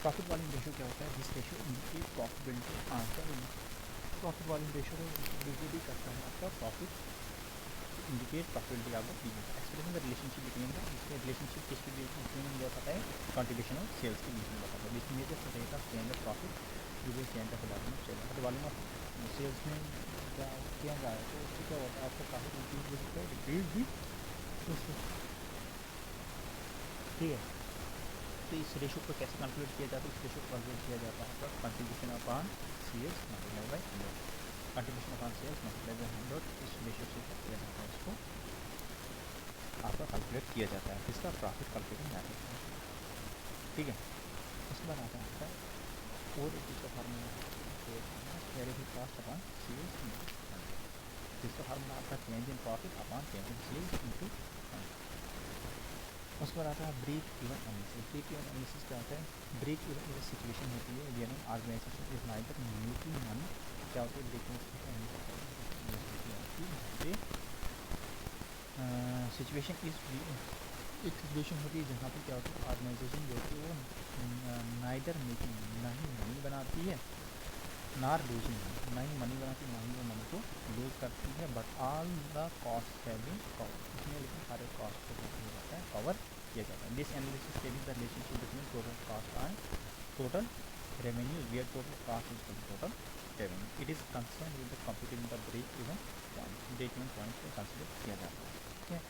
प्रॉफिट वॉल्यूम रेशो क्या होता है? This ratio indicate profitability answer. Profit volume ratio को इंडिकेट करता है आपका profit, indicate profitability of the business. Expression the relationship between the, इसमें रिलेशनशिप किसके बिटवीन बताता है? कंट्रीब्यूशन और सेल्स के बीच में बताता है। This measures the rate of change of profit with change of volume of sales. तो वॉल्यूम ऑफ सेल्स में क्या किया जा रहा है तो उससे क्या होता है? आपका प्रॉफिट इंक्रीज हो सकता है, डिक्रीज भी हो सकता है। ठीक है, तो इस रेशो को कैसे कैलकुलेट किया जाता है? इस रेशो को कैलकुलेट किया जाता है आपका contribution upon sales multiply by 100। Contribution upon sales multiply by 100, इस रेशो से क्या किया जाता है? इसको आपका कैलकुलेट किया जाता है, इसका प्रॉफिट कैलकुलेटिंग मेथड। ठीक है, उसके बाद आता है आपका और एक चीज़ का formula variable cost upon sales into 100, जिसका फार्मूला आपका change in profit upon change in sales into 100। उसके बाद आता है break even analysis. Break even analysis क्या होता है? ब्रेक इवन एक सिचुएशन होती है where organisation is neither making money. क्या होती है ब्रेक इवन सिचुएशन इज एक सिचुएशन होती है जहाँ पे क्या होता है ऑर्गेनाइजेशन जो होती है वो नाइदर मेकिंग, ना ही मनी बनाती है, नार लूजिंग, ना ही मनी बनाती, ना ही वो मनी को लूज करती है, but all the cost have been covered. इसमें लेकिन सारे कॉस्ट को क्या किया जाता है? कवर किया जाता है। This analysis studies the relationship between total cost and total revenue where total cost is total revenue. It is concern with the computing the break even point. ब्रेक इवन पॉइंट को कंसिडर किया जाता है। ठीक है,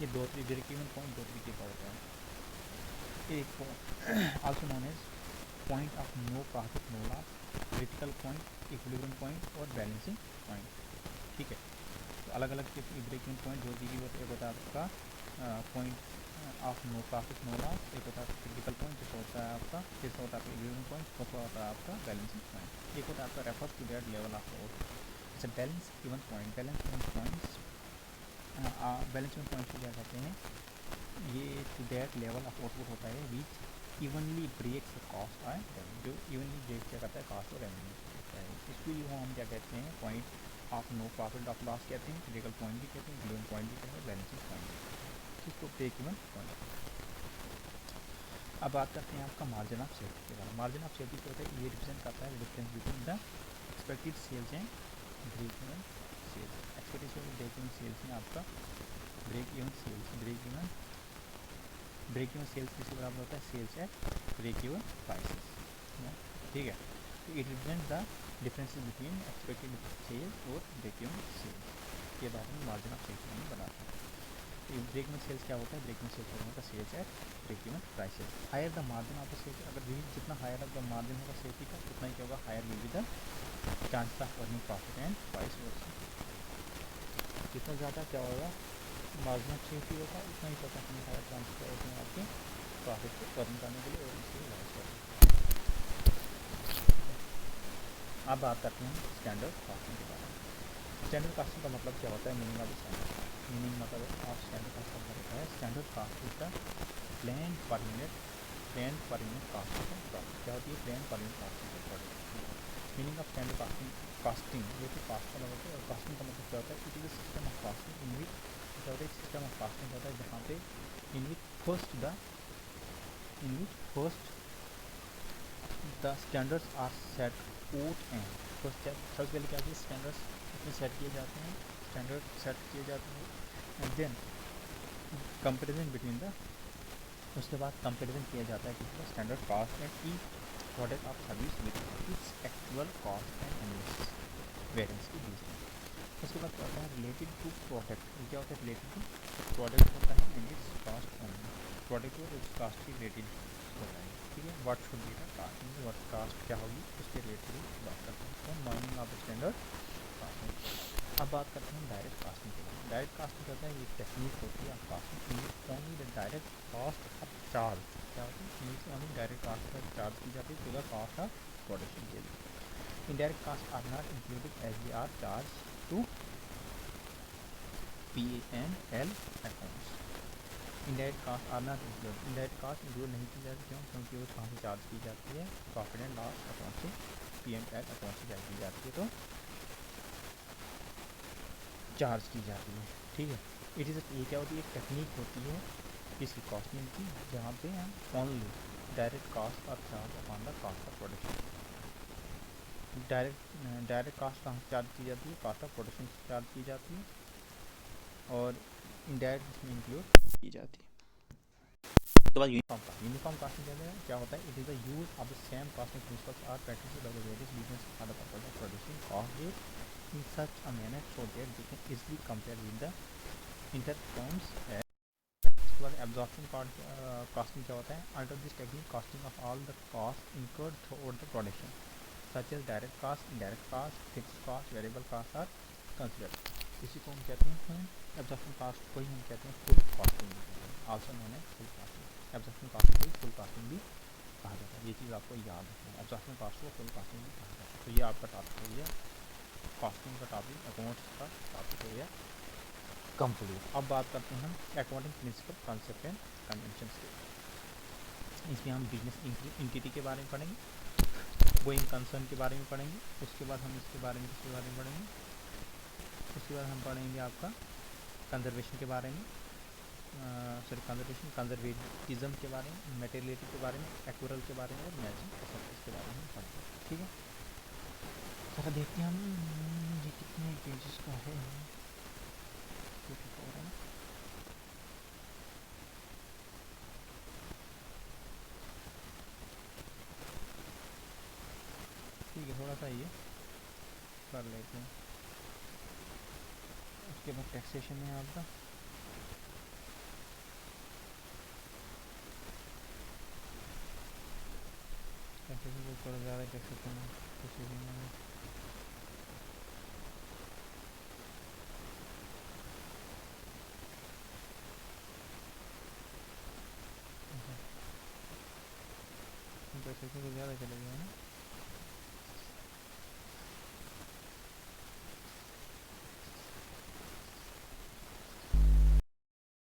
ये दो ब्रेक इवन पॉइंट दो तरीके का होता है। एक also known as point of no profit no loss, critical point, equilibrium point और बैलेंसिंग पॉइंट। ठीक है, तो अलग अलग ब्रेक इवन पॉइंट जो दी गई होती है, एक होता है आपका point of no profit no loss, एक होता है क्रिटिकल पॉइंट जिसका होता है आपका, जिसका होता है आपका इक्विलिब्रियम पॉइंट, दूसरा होता है आपका बैलेंसिंग पॉइंट। एक होता है आपका refer to that level of work. अच्छा, balance even point, balance even points, balance even point को क्या कहते हैं? ये to that level of output होता है which evenly breaks cost and revenue, जो इवनली ब्रेक क्या करता है? कॉस्ट और रेवेन्यू करता है। इसको हम क्या कहते हैं? Point of no profit of loss कहते हैं, क्रिटिकल पॉइंट भी कहते हैं, इक्विलिब्रियम पॉइंट भी कहते हैं, बैलेंसिंग पॉइंट भी कहते हैं। इसको ब्रेक इवन पॉइंट। अब बात करते हैं आपका मार्जिन ऑफ सेफ्टी के बारे में। मार्जिन ऑफ सेफ्टी क्या होता है? ये रिप्रेजेंट करता है difference between the expected sales and break even sales. Expected break even sales में आपका break even sales, break even sales किसके बराबर होता है? Sales at break even prices. ठीक है, तो it represent the differences between expected sales और ब्रेक इवन सेल्स के बारे में मार्जिन ऑफ सेफ्टी में बनाते हैं। तो ब्रेक इवन सेल्स क्या होता है? ब्रेक इवन सेल्स होता है sales at break even prices. Higher the margin of the safety, अगर जितना हायर द मार्जिन होगा सेफ्टी का उतना ही क्या होगा? Higher will be the chances of earning profit and vice versa. जितना ज़्यादा क्या होगा मार्जिन ऑफ सेफ्टी होगा उतना ही पता नहीं हायर चांसेस होते हैं आपके प्रॉफिट को अर्न करने के लिए और इसलिए वाइस वर्सा। अब बात करते हैं स्टैंडर्ड कॉस्टिंग के बारे में। स्टैंडर्ड कॉस्टिंग का मतलब क्या होता है? मीनिंग ऑफ स्टैंडर्ड, मीनिंग मतलब ऑफ स्टैंडर्ड कॉस्ट का होता है standard cost is the plan पर यूनिट कॉस्ट ऑफ प्रोडक्ट। क्या होती है? प्लान पर unit cost of product. Meaning of standard costing ये तो कॉस्ट का मतलब है, और कॉस्टिंग का मतलब क्या होता है? It is system of costing in which क्या होता है? सिस्टम ऑफ कॉस्टिंग होता है जहाँ पे in which first the standards are set out and first सबसे पहले क्या होती है? स्टैंडर्ड्स इसमें सेट किए जाते हैं, स्टैंडर्ड सेट किए जाते हैं and then comparison between the, उसके बाद कंपेरिजन किया जाता है किसका? Standard cost and each product of service with its actual cost and analysis variance के बीच में। उसके बाद क्या होता है? रिलेटेड टू प्रोडक्ट, क्या होता है? रिलेटेड टू प्रोडक्ट होता है and its cost only, product और इट्स कॉस्ट की रिलेटेड होता है। ठीक है, what should be the cost, what cost क्या होगी उसके रिलेटेड बात करते हैं। तो माइनिंग ऑफ स्टैंडर्ड कॉस्टिंग। अब बात करते हैं डायरेक्ट कॉस्टिंग के बारे में। डायरेक्ट कॉस्टिंग कहता है ये टेक्निक होती है costing, only the direct cost of charge. क्या होती है? ओनली डायरेक्ट कॉस्ट पर चार्ज की जाती है to the cost of production के लिए। Indirect cost are not included as they are charge to P&L accounts. Indirect cost are not include, indirect cost include नहीं की जाती, क्यों? क्योंकि वो कहाँ से चार्ज की जाती है? प्रॉफिट एंड लॉस अकाउंट से, P&L अकाउंट से चार्ज की जाती है, तो चार्ज की जाती है, ठीक है। इट इज़ ये क्या होती है? एक टेक्निक होती है इसकी कॉस्टिंग की, जहाँ पे हम ओनली डायरेक्ट कास्ट और charge upon the cost of production. Direct cost कहाँ से चार्ज की जाती है? कास्ट ऑफ प्रोडक्शन से चार्ज की जाती है, और इनडायरेक्ट इसमें इंक्लूड की जाती है। तो बाद यूनिफॉर्म कास्टिंग क्या होता है? It is the use of the same costing principles are practised by the various business for the purpose of producing cost rate in such a manner so that they can easily compare with the interfirms. उसके बाद absorption costing क्या होता है? Under this technique costing of all the cost incurred throughout the production such as direct cost, indirect cost, fixed cost, variable cost are considered. इसी को हम कहते हैं एब्जॉर्प्शन कास्ट को ही हम कहते हैं फुल कॉस्टिंग भी कहते हैं, also known as full costing. Absorption cost को ही फुल कास्टिंग भी कहा जाता है, ये चीज़ आपको याद रखना है। एब्जॉर्प्शन कास्ट को फुल कास्टिंग भी कहा जाता है। तो ये आपका टॉपिक हो गया कॉस्टिंग का टॉपिक, अकाउंट्स का टॉपिक हो गया कंप्लीट। अब बात करते हैं हम accounting principle, concept and conventions के। इसमें हम बिजनेस इंटिटी के बारे में पढ़ेंगे, गोइंग कंसर्न के बारे में पढ़ेंगे, उसके बाद हम इसके बारे में पढ़ेंगे, उसके बाद हम पढ़ेंगे आपका कंजर्वेशन के बारे में, कंजर्वेटिज्म के बारे में, मेटेरियलिटी के बारे में, एक्यूरल के बारे में, और मैचिंग एसेट्स के बारे में पढ़ेंगे, ठीक है। जरा देखते हैं हम ये कितने पेजेस का है। 54 है ना? ठीक है, थोड़ा सा ये कर लेते हैं। उसके बाद टैक्सेशन है आपका, टैक्सेशन को थोड़ा ज़्यादा टैक्सेशन है। टैक्सेशन को ज़्यादा चले गया है ना।